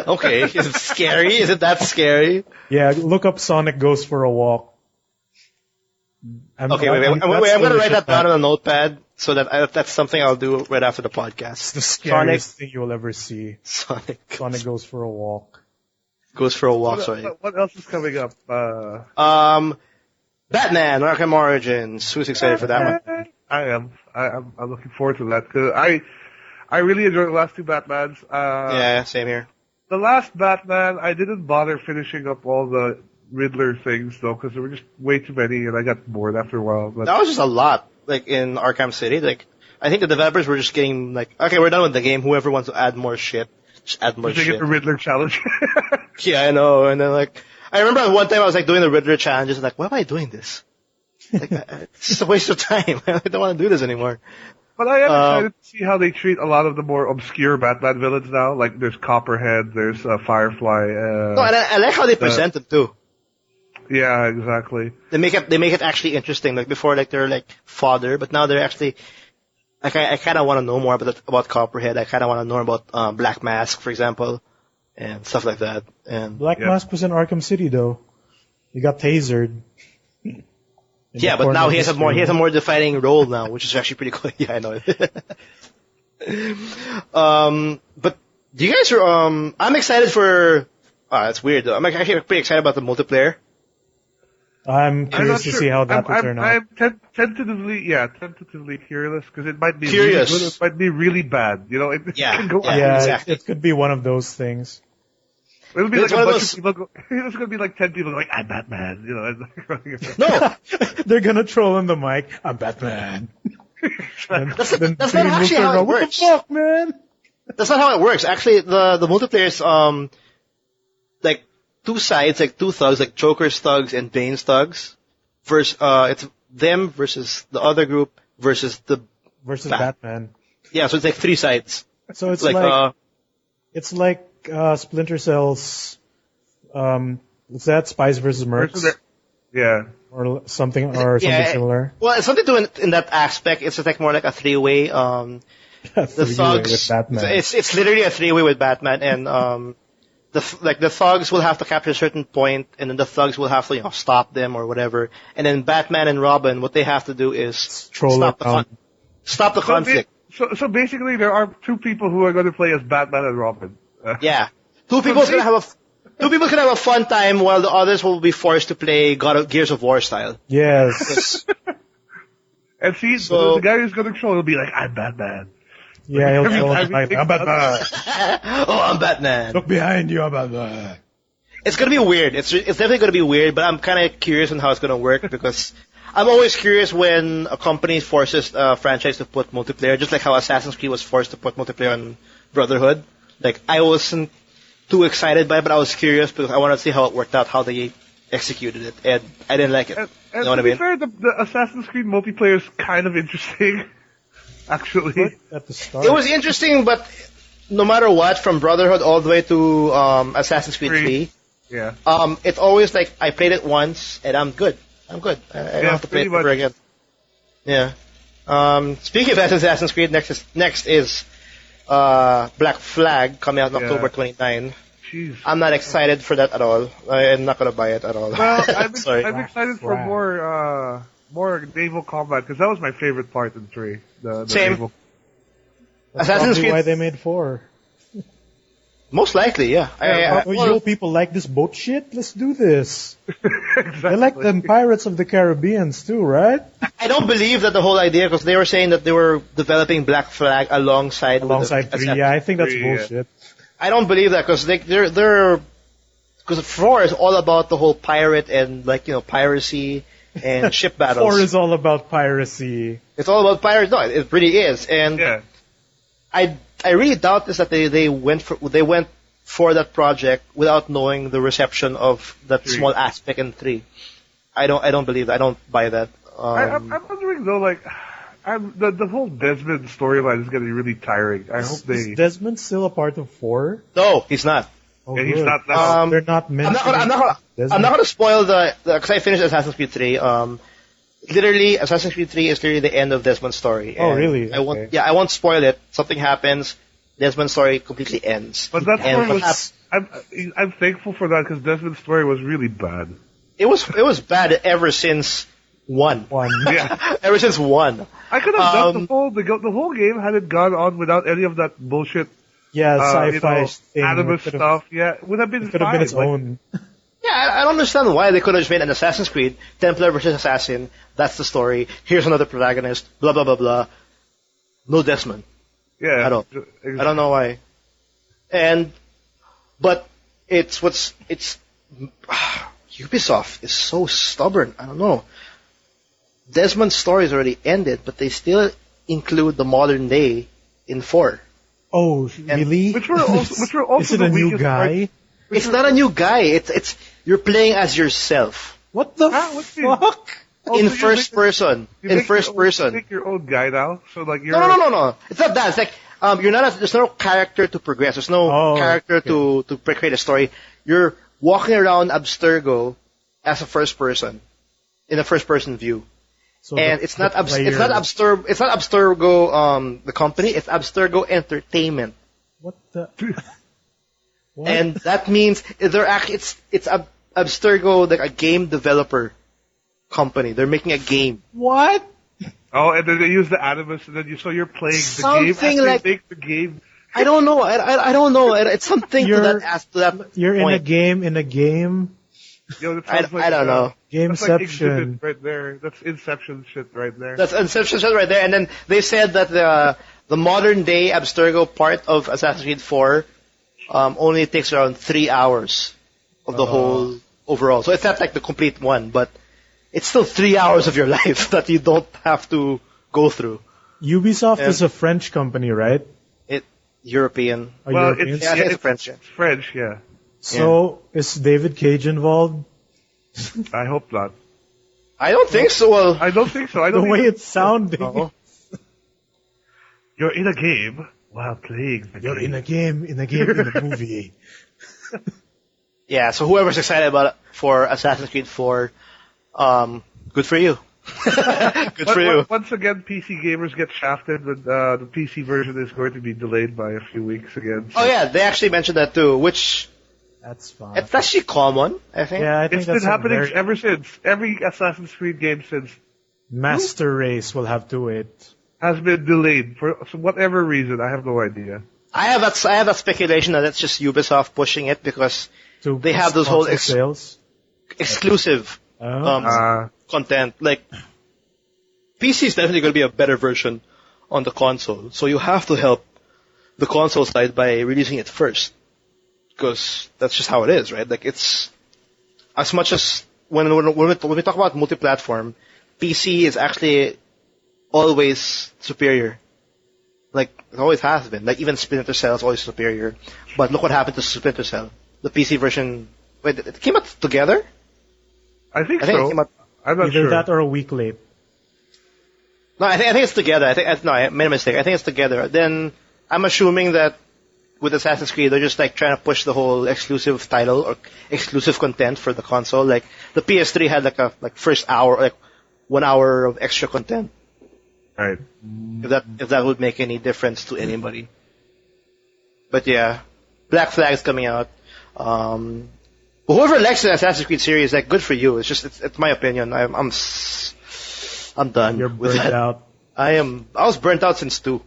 Okay, is it scary? Is it that scary? Yeah, look up Sonic Goes for a Walk. Okay, wait. I'm gonna write that down on a notepad so that that's something I'll do right after the podcast. It's the scariest thing you'll ever see. Sonic Goes for a walk. Goes for a walk. Sorry. What else is coming up? Batman: Arkham Origins. Who's excited for that one? I am. I'm looking forward to that because I really enjoyed the last two Batmans. Yeah, same here. The last Batman, I didn't bother finishing up all the Riddler things though because there were just way too many and I got bored after a while. But That was just a lot. Like in Arkham City, like I think the developers were just getting like, okay, we're done with the game. Whoever wants to add more shit, just add more they shit. get the Riddler challenge. Yeah, I know. And then like, I remember one time I was like doing the Riddler challenges, and like, why am I doing this? Like, it's just a waste of time. I don't want to do this anymore. But I am excited to see how they treat a lot of the more obscure Batman villains now. Like there's Copperhead, there's Firefly. No, and I like how they present them too. Yeah, exactly. They make it actually interesting. Like before, like they're like fodder, but now they're actually. Like I kind of want to know more about Copperhead. I kind of want to know about Black Mask, for example, and stuff like that. And Black Mask was in Arkham City though. He got tasered. Yeah, but now he has a more defining role now, which is actually pretty cool. Yeah, I know. But do you guys I'm excited for. It's weird though. I'm actually pretty excited about the multiplayer. I'm curious to see how that will turn out. I'm tentatively curious because it might be Curious. really good, it might be really bad. You know, it can go. Yeah, exactly. It could be one of those things. It'll be It's like a one of bunch those- of people. There's gonna be like 10 people going, "I'm Batman," you know. No, They're gonna troll on the mic. I'm Batman. that's Then not Bane will actually turn how it around, what works. the fuck, man? That's not how it works. Actually, the multiplayer's like two sides, like two thugs, like Joker's thugs and Bane's thugs. Versus it's them versus the other group versus the Versus Batman. yeah. So it's like three sides. So it's Like like Splinter Cell's what's that? Spies versus Mercs? Yeah. Or something similar. Well, it's something to do in that aspect. It's just like more like a three-way. The thugs. With Batman. It's literally a three-way with Batman, and the thugs will have to capture a certain point, and then the thugs will have to stop them or whatever. And then Batman and Robin, what they have to do is stop the conflict. So basically, there are two people who are going to play as Batman and Robin. Yeah, two people can have a fun time while the others will be forced to play Gears of War style. Yes. And see, So- the guy who's going to control will be like, "I'm Batman." Yeah, he'll tell him, everything- I'm Batman. Oh, I'm Batman. Look behind you, I'm Batman. It's gonna be weird. It's definitely gonna be weird, but I'm kind of curious on how it's gonna work because I'm always curious when a company forces a franchise to put multiplayer, just like how Assassin's Creed was forced to put multiplayer on Brotherhood. Like I wasn't too excited by it, but I was curious because I wanted to see how it worked out, how they executed it, and I didn't like it. And You know what to I be mean? fair, the Assassin's Creed multiplayer is kind of interesting, actually. At the start. It was interesting, but no matter what, from Brotherhood all the way to Assassin's Creed 3, Yeah. it's always like I played it once and I'm good. I don't have to play it pretty ever much. again. Yeah. Speaking of Assassin's Creed, next is Black Flag coming out on Yeah. October 29. Jeez. I'm not excited for that at all. I'm not gonna buy it at all. Well, Sorry. I'm excited for more naval combat because that was my favorite part in 3. The Same. naval. That's Assassin's probably Creed- why they made 4. Most likely, yeah. Yo, people like this boat shit? Let's do this. Exactly. They like them Pirates of the Caribbeans too, right? I don't believe that the whole idea, because they were saying that they were developing Black Flag alongside with 3. Yeah, I think that's 3, yeah. bullshit. I don't believe that because they're because 4 is all about the whole pirate and piracy and ship battles. 4 is all about piracy. It's all about pirates. No, it really is, and Yeah. I really doubt this that they went for that project without knowing the reception of that 3. small aspect in 3. I don't believe that. I don't buy that. I'm wondering though, like, the whole Desmond storyline is getting really tiring. I hope Is they. Desmond still a part of 4? No, he's not. Oh, Yeah, he's good. not now. They're not meant I'm not gonna spoil because I finished Assassin's Creed 3. Literally, Assassin's Creed 3 is literally the end of Desmond's story. Oh, And really? I Okay. won't spoil it. Something happens. Desmond's story completely ends. But that And story perhaps I'm thankful for that because Desmond's story was really bad. it was bad ever since 1. Yeah. Ever since 1. I could have done the whole game had it gone on without any of that bullshit Yeah, sci-fi thing. animus stuff. Yeah, it would have been It could have been its fine, own. Yeah, I don't understand why they could have just made an Assassin's Creed, Templar versus Assassin. That's the story. Here's another protagonist. Blah blah blah blah. No Desmond. Yeah. I don't. I don't know why. But Ubisoft is so stubborn. I don't know. Desmond's story is already ended, but they still include the modern day in 4. Oh, really? Which were also Is it the a new weakest guy? It's not a new guy. It's you're playing as yourself What the What do you- fuck? in first person. In first You person. make your own guy now, so like you're. No. It's not that. It's like you're not. There's no character to progress. There's no character to create a story. You're walking around Abstergo as a first person, in a first person view. So And it's not Abstergo the company. It's Abstergo Entertainment, What the? What? and that means they're actually it's Abstergo, like a game developer company. They're making a game. What? Oh, and then they use the animus, and then you're playing the Something game as like- they make the game. I don't know. I don't know. It's something to You're- that You're point. in a game. That I sounds like, don't know. That's like Gameception. Exhibit right there. That's Inception shit right there. That's Inception shit right there. And then they said that the modern day Abstergo part of Assassin's Creed 4 only takes around 3 hours of the whole overall. So it's not like the complete one, but it's still 3 hours of your life that you don't have to go through. Ubisoft Yeah. is a French company, right? European. A well, European? Yeah, I think it's French. It's French, yeah. So is David Cage involved? I hope not. I don't think so. Well, I don't think so. I The don't way even- it's sounding. no. You're in a game while playing the You're game. in a movie. Yeah, so whoever's excited about for Assassin's Creed 4, good for you. Good for you. Once again, PC gamers get shafted when the PC version is going to be delayed by a few weeks again. So Oh yeah, they actually mentioned that too, which That's fine. it's actually common, I think. Yeah, I think It's been that's a happening very- ever since. Every Assassin's Creed game since Master Race will have to wait. has been delayed for whatever reason. I have no idea. I have that speculation that it's just Ubisoft pushing it because To They have those whole sponsor sales. exclusive Oh. content. Like PC is definitely going to be a better version on the console, so you have to help the console side by releasing it first, because that's just how it is, right? Like it's as much as when we talk about multi-platform, PC is actually always superior. Like it always has been. Like even Splinter Cell is always superior. But look what happened to Splinter Cell. The PC version. Wait, it came out together? I think I think so. it came out. I'm not Either sure. that or a week late. No, I think it's together. I made a mistake. I think it's together. Then I'm assuming that with Assassin's Creed, they're just like trying to push the whole exclusive title or exclusive content for the console. Like the PS3 had like first hour, like 1 hour of extra content. Right. If that would make any difference to anybody. But yeah, Black Flag's coming out. Whoever likes the Assassin's Creed series, like good for you. It's my opinion. I'm done. You're with burnt that. out. I was burnt out since 2.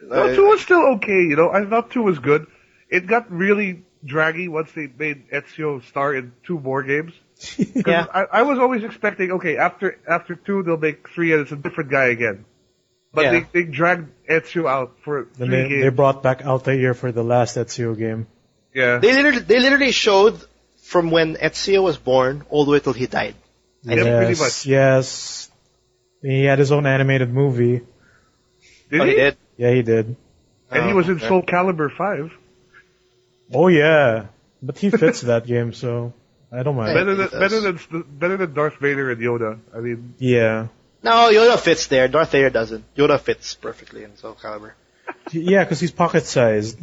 No, 2 was still okay, you know. I thought 2 was good. It got really draggy once they made Ezio star in 2 more games. 'Cause Yeah. I was always expecting, okay, after 2 they'll make 3 and it's a different guy again. But Yeah. they dragged Ezio out for 3 Then they games. brought back Altair for the last Ezio game. Yeah. They literally showed from when Ezio was born all the way till he died. Yeah, pretty much. Yes. He had his own animated movie. Did Oh, he did. Yeah, he did. And he was in Soul Calibur 5. Oh yeah, but he fits that game, so I don't mind. Better than Darth Vader and Yoda. I mean, Yeah, No, Yoda fits there. Darth Vader doesn't. Yoda fits perfectly in Soul Calibur. yeah, because he's pocket-sized.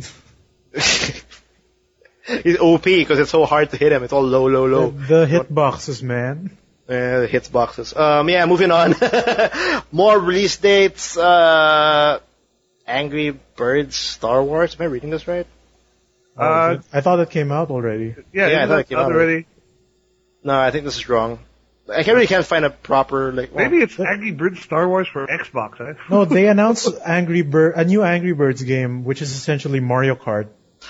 He's OP because it's so hard to hit him. It's all low. The hitboxes, man. The hits boxes. Yeah, moving on. More release dates. Angry Birds Star Wars. Am I reading this right? I thought it came out already. I thought it came out already. No, I think this is wrong. I can't find a proper Maybe it's Angry Birds Star Wars for Xbox, right? No, they announced a new Angry Birds game, which is essentially Mario Kart.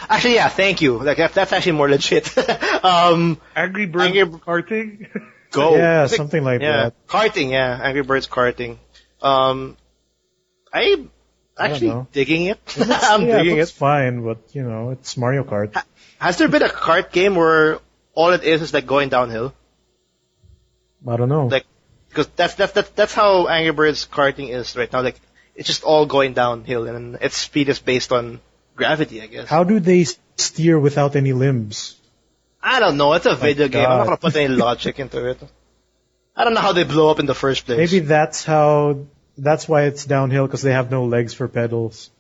Actually, yeah, thank you. Like that's actually more legit. Angry Birds karting. Go. Yeah, something like that. Karting, yeah, Angry Birds karting. I'm actually digging it. I'm digging it's it. fine, but it's Mario Kart. Has there been a kart game where all it is like going downhill? I don't know. Like, because that's how Angry Birds karting is right now. Like, it's just all going downhill, and its speed is based on gravity, I guess. How do they steer without any limbs? I don't know. It's a video game. I'm not gonna put any logic into it. I don't know how they blow up in the first place. Maybe that's why it's downhill, because they have no legs for pedals.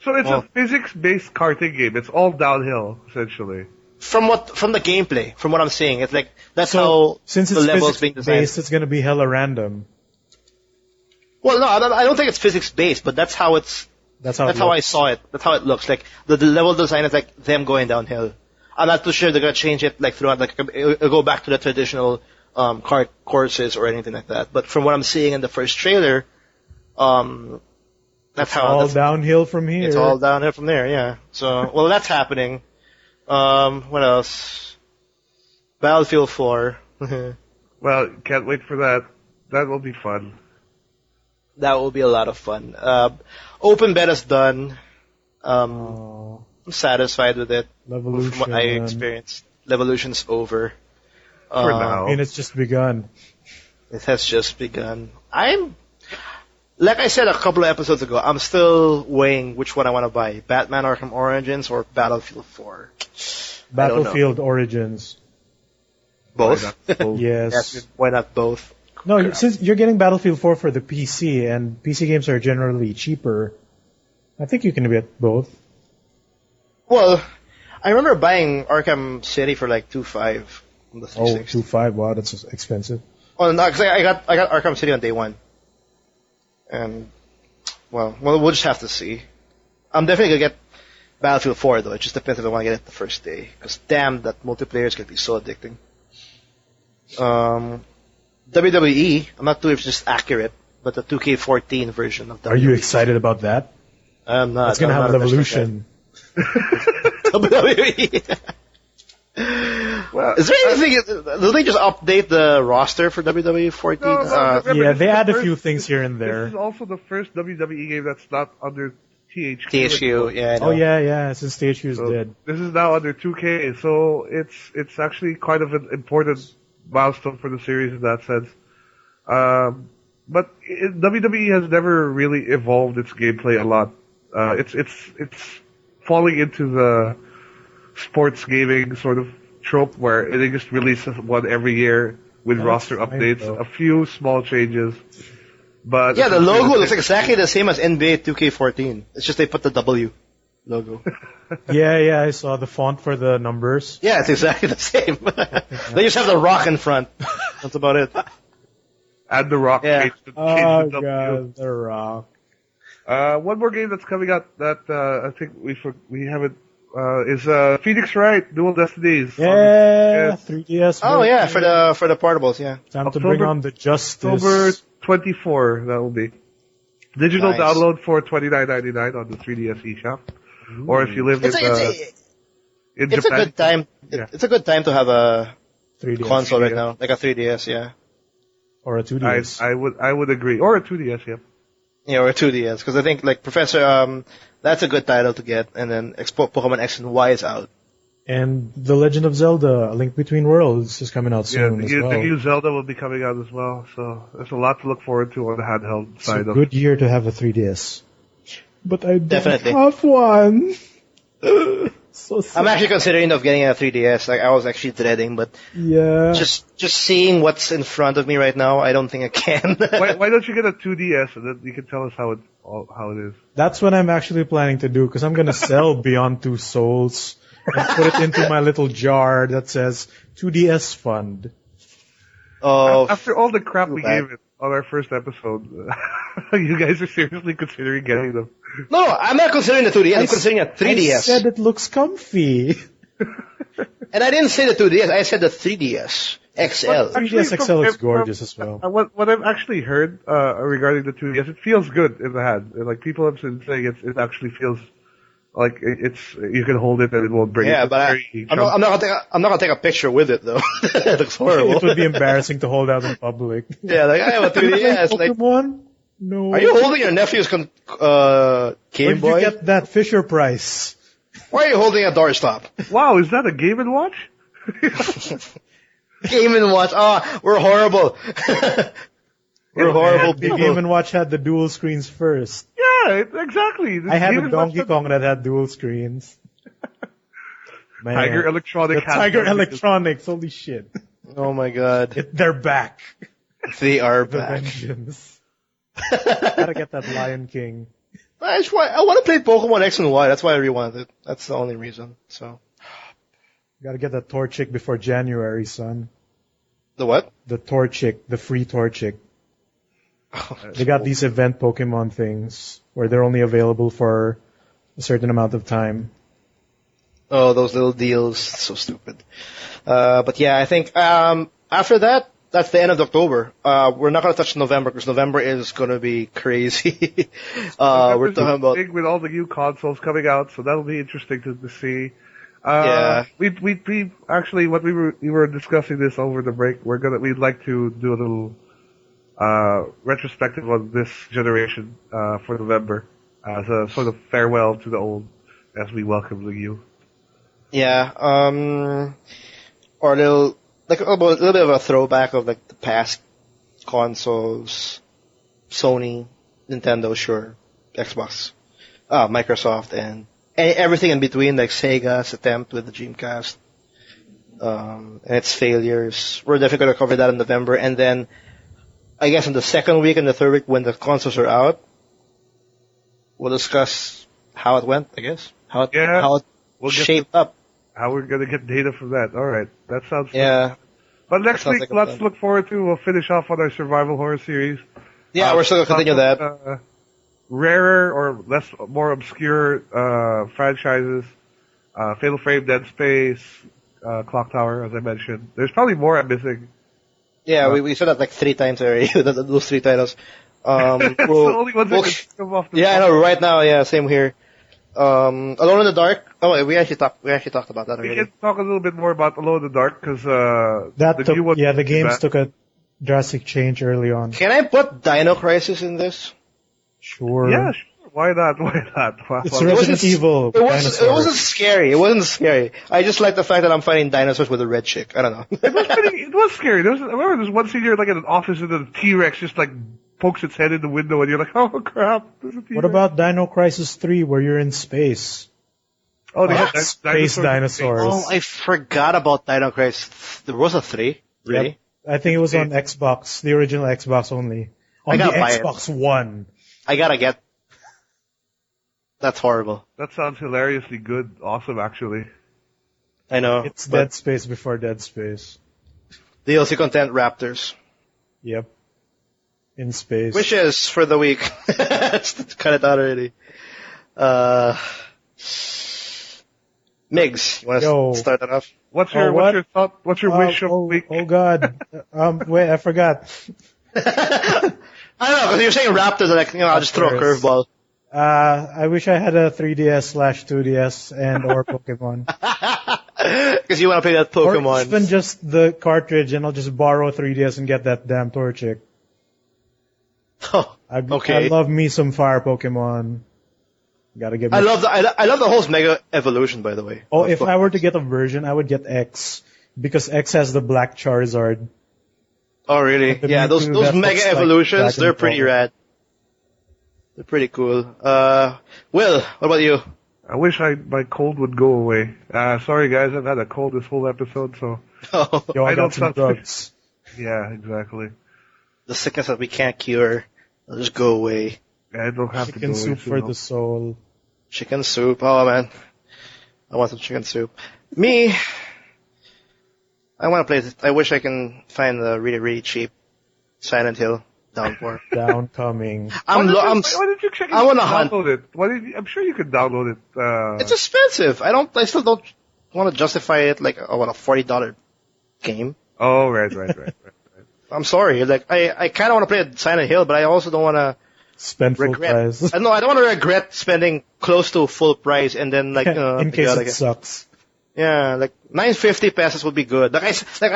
So it's a physics-based karting game. It's all downhill, essentially. From the gameplay, from what I'm seeing, it's like that's how since the it's levels being designed. Based, it's gonna be hella random. Well, no, I don't think it's physics-based, but that's how I saw it. That's how it looks. Like the level design is like them going downhill. I'm not too sure they're gonna change it like throughout. Like it'll go back to the traditional kart courses or anything like that. But from what I'm seeing in the first trailer, that's all downhill from here. It's all downhill from there. Yeah. So well, that's happening. What else? Battlefield 4. Well, can't wait for that. That will be fun. That will be a lot of fun. Open beta's done. I'm satisfied with it. Levolution, from what I experienced. Levolution's over. For now. I mean, it's just begun. It has just begun. Like I said a couple of episodes ago, I'm still weighing which one I want to buy. Batman Arkham Origins or Battlefield 4. Battlefield Origins. Both? Yes. Why not both? No, since you're getting Battlefield 4 for the PC, and PC games are generally cheaper, I think you can get both. Well, I remember buying Arkham City for like $2.5 on the 360. Oh, $2.5, wow, that's expensive. Oh, no, because I got Arkham City on day one. And, well, we'll just have to see. I'm definitely going to get Battlefield 4, though. It just depends if I want to get it the first day. Because, damn, that multiplayer is going to be so addicting. WWE, I'm not sure if it's just accurate, but the 2K14 version of WWE. Are you excited about that? I'm not. It's going to have Revolution. WWE. Well, is there anything? Do they just update the roster for WWE 14? Yeah, they add a few things here and there. This is also the first WWE game that's not under THQ. THQ, yeah. I know. Oh yeah, since THQ is dead. This is now under 2K, so it's actually kind of an important milestone for the series in that sense. But WWE has never really evolved its gameplay a lot. It's falling into the sports gaming sort of trope where they just release one every year with roster updates, a few small changes. But yeah, the logo looks exactly the same as NBA 2K14. It's just they put the W logo. Yeah, I saw the font for the numbers. Yeah, it's exactly the same. They just have the rock in front. That's about it. And the rock. Yeah. Change the W. God, the rock. One more game that's coming out that I think we haven't is Phoenix Wright Dual Destinies. Yeah, 3DS. Oh yeah, for the portables, yeah. Time to bring on the justice. October 24, that will be. Digital Nice. download for $29.99 on the 3DS eShop. Or if you live in It's Japan. a good time. Yeah. It's a good time to have a 3DS. console right now, like a 3DS, yeah. Or a 2DS. I would agree. Or a 2DS, yeah. Yeah, or a 2DS, because I think like Professor, that's a good title to get, and then Pokemon X and Y is out. And The Legend of Zelda: A Link Between Worlds is coming out soon as well. The new Zelda will be coming out as well, so there's a lot to look forward to on the handheld It's side a of good year to have a 3DS. But I don't Definitely. have one. So sad. I'm actually considering of getting a 3DS. Like I was actually dreading, but Yeah. just seeing what's in front of me right now, I don't think I can. why don't you get a 2DS and then you can tell us how it is? That's what I'm actually planning to do, because I'm gonna sell Beyond Two Souls and put it into my little jar that says 2DS Fund. After all the crap we bad. gave it on our first episode, you guys are seriously considering getting them. No, I'm not considering the 2DS. I'm considering a 3DS. I said it looks comfy. And I didn't say the 2DS. I said the 3DS XL. 3DS XL is gorgeous as well. What I've actually heard regarding the 2DS, it feels good in the hand. Like people have been saying, it actually feels like you can hold it and it won't break. Yeah, but I'm not gonna take a picture with it though. It looks horrible. It would be embarrassing to hold out in public. Yeah, like I have a 3DS. Like, Pokemon? No. are you holding your nephew's Game Where did Boy? you get that Fisher Price? Why are you holding a doorstop? Wow, is that a Game & Watch? Game & Watch. Oh, we're horrible. We're horrible The people. Game & Watch had the dual screens first. Yeah, exactly. I had Game a & Watch Donkey Kong that had dual screens. Man, Tiger Electronic the has Tiger Donkey Kong. Electronics, holy shit. Oh my god. They're back. They are The back. vengeance. Gotta get that Lion King. I want to play Pokemon X and Y. That's why I rewanted it. That's the only reason. So Gotta get that Torchic before January, son. the what? The Torchic, the free Torchic. They got these event Pokemon things where they're only available for a certain amount of time. Oh, those little deals. So stupid. But yeah, I think after that, that's the end of October. We're not going to touch November because November is going to be crazy. We're talking about... big with all the new consoles coming out, so that'll be interesting to see. Yeah. We actually, what we were discussing this over the break. We'd like to do a little retrospective on this generation for November as a sort of farewell to the old as we welcome the new. Yeah, or a little bit of a throwback of like the past consoles, Sony, Nintendo, sure, Xbox, Microsoft, and everything in between, like Sega's attempt with the Dreamcast, and its failures. We're definitely going to cover that in November, and then I guess in the second week and the third week when the consoles are out, we'll discuss how it went. I guess how it We'll get shaped up. How we're gonna get data from that. Alright, that sounds fun. Yeah. But next Sounds week, like a let's plan. look forward to, we'll finish off on our survival horror series. Yeah, we're still gonna continue that. Rarer or more obscure, franchises, Fatal Frame, Dead Space, Clock Tower, as I mentioned. There's probably more I'm missing. Yeah, we said that like 3 times already. Those 3 titles. That's the only ones that can come off the yeah, I top. know. Right now, yeah, same here. Alone in the Dark. Oh, wait, we actually talked about that We already. can talk a little bit more about Alone in the Dark, because, The games took a drastic change early on. Can I put Dino Crisis in this? Sure. Yeah, sure. Why not? Why not? It's It Resident wasn't- Evil. It dinosaurs. wasn't scary. It wasn't scary. I just like the fact that I'm fighting dinosaurs with a red chick. I don't know. It was scary. I remember there's one scene you're like in an office and the T-Rex just like pokes its head in the window and you're like, oh crap. There's a T-Rex. What about Dino Crisis 3 where you're in space? Oh, they had Space dinosaurs. Oh, I forgot about Dino Crisis. There was a 3? Really? Yep. I think it was on Xbox, the original Xbox only. On the gotta buy it. Xbox One. I gotta get... That's horrible. That sounds hilariously good. Awesome, actually. I know. It's but Dead Space before Dead Space. DLC content Raptors. Yep. In space. Wishes for the week. Cut it out already. Migs, you want Yo. to start that off? What's your what? thought? What's your wish of the week? Oh god. Wait, I forgot. I don't know, because you're saying Raptors, like, I'll just throw a Raptors. curveball. I wish I had a 3DS/2DS and or Pokemon. Because you want to play that Or Pokemon. even just the cartridge and I'll just borrow a 3DS and get that damn Torchic. Oh, okay. I love me some fire Pokemon. Gotta get me. I love the whole Mega Evolution, by the way. Oh, if I were to get a version, I would get X. Because X has the black Charizard. Oh, really? The Yeah, those Mewtwo that Mega looks like Evolutions, Dragon they're pretty Ball. rad. They're pretty cool. Will, what about you? I wish my cold would go away. Sorry guys, I've had a cold this whole episode, so Yo, I I got don't some sound- drugs. yeah, exactly. The sickness that we can't cure. It'll just go away. I don't have to Chicken do soup it. for the soul. Chicken soup. Oh, man. I want some chicken soup. Me, I want to play this. I wish I can find the really, really cheap Silent Hill Downpour. Downcoming. Why did you check it? I want to hunt. Download it. I'm sure you could download it. It's expensive. I still don't want to justify it like a $40 game. Oh, right. I'm sorry. Like I kind of want to play Silent Hill, but I also don't want to Spend full price. No, I don't want to regret spending close to full price and then like in case it sucks. Yeah, like 950 pesos would be good. Like I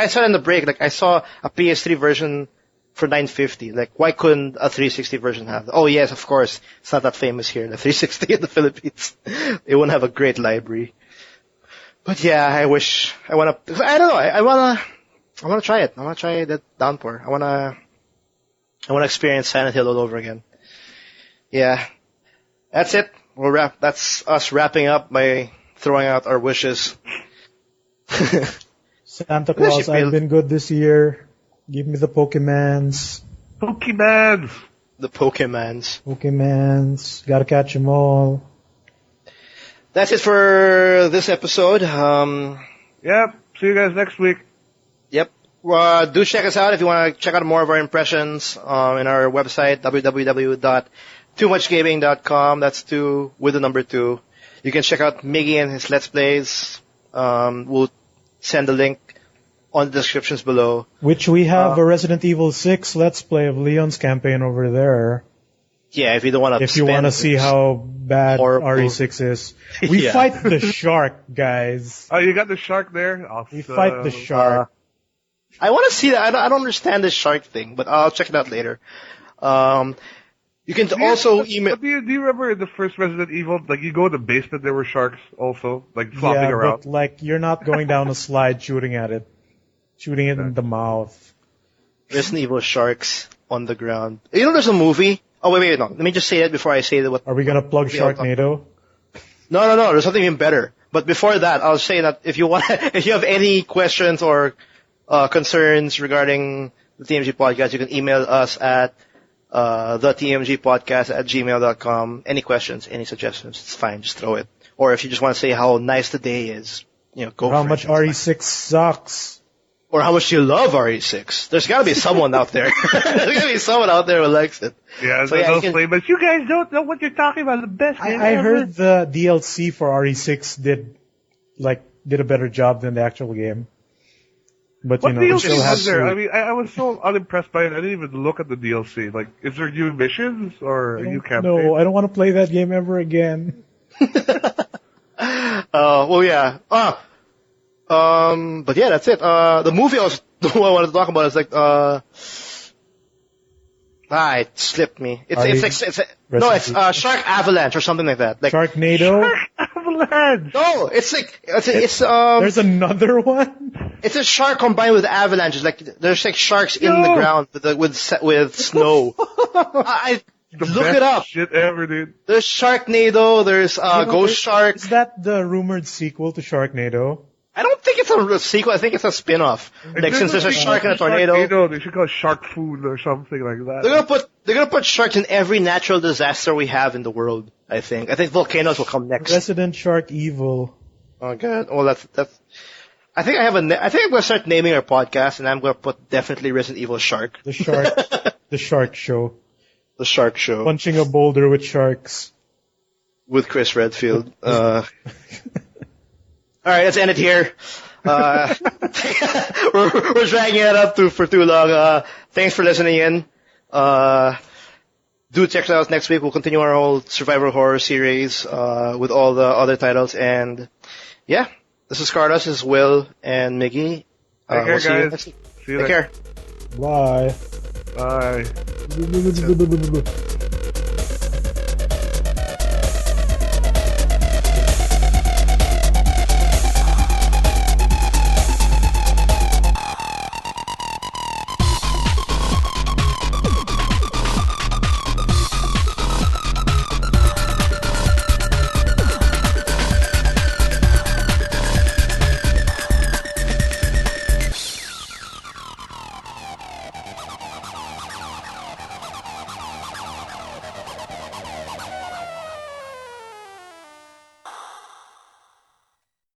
said in the break, like I saw a PS3 version for 950. Like why couldn't a 360 version have? Oh yes, of course. It's not that famous here. The 360 in the Philippines, they won't have a great library. But yeah, I don't know. I wanna try it. I wanna try that Downpour. I wanna experience Silent Hill all over again. Yeah, that's it. That's us wrapping up by throwing out our wishes. Santa Claus, I've been good this year. Give me the Pokemanz. Pokemanz. The Pokemanz. Pokemanz. Gotta catch 'em all. That's it for this episode. Yep. See you guys next week. Yep. Do check us out if you want to check out more of our impressions in our website, www.toomuchgaming.com. That's 2 with the number 2. You can check out Miggy and his Let's Plays. We'll send the link on the descriptions below. Which we have a Resident Evil 6 Let's Play of Leon's campaign over there. Yeah, if you don't want to. If you want to see how bad horrible. RE6 is, we fight the shark, guys. Oh, you got the shark there? Awesome. We fight the shark. I want to see that. I don't understand this shark thing, but I'll check it out later. You can also email. Do you remember in the first Resident Evil, like you go in the basement, there were sharks also, like flopping Yeah, around? but like you're not going down a slide shooting at it. Shooting it in the mouth. Resident Evil sharks on the ground. You know there's a movie. Oh wait, no. Let me just say it before I say that. What Are we gonna plug Sharknado? No. There's something even better. But before that, I'll say that if you have any questions or concerns regarding the TMG podcast, you can email us at thetmgpodcast@gmail.com. Any questions, any suggestions, it's fine. Just throw it. Or if you just want to say how nice the day is, go for it. How much RE6 sucks. Or how much you love RE6. There's gotta be someone out there. There's gotta be someone out there who likes it. Yeah, so, those flavors. You guys don't know what you're talking about. The best game I ever. heard the DLC for RE6 did a better job than the actual game. But What it DLC still has was there? to. I mean, I was so unimpressed by it. I didn't even look at the DLC. Like, is there new missions or a new campaign? No, I don't want to play that game ever again. Well, yeah. But yeah, that's it. The movie I wanted to talk about is like, it slipped me. It's Shark Avalanche or something like that. Like Sharknado? Shark Avalanche! No, it's There's another one? it's a shark combined with avalanches. Like there's like sharks in the ground with snow. Look it up. Shit ever, dude. There's Sharknado. There's Ghost Shark. Is that the rumored sequel to Sharknado? I don't think it's a sequel. I think it's a spin-off. Like since there's a shark and a tornado, they should call it Shark Food or something like that. they're gonna put sharks in every natural disaster we have in the world. I think volcanoes will come next. Resident Shark Evil. Oh god. Well, that's. I think I'm gonna start naming our podcast, and I'm gonna put definitely Resident Evil Shark. The Shark. The Shark Show. The Shark Show Punching a boulder with sharks. with Chris Redfield. All right, let's end it here. We're dragging it up for too long. Thanks for listening in. Do check us out next week. We'll continue our whole survival horror series with all the other titles. And yeah, this is Carlos, this is Will, and Miggy. Take care, guys. See you next week. Take care. Bye. Bye.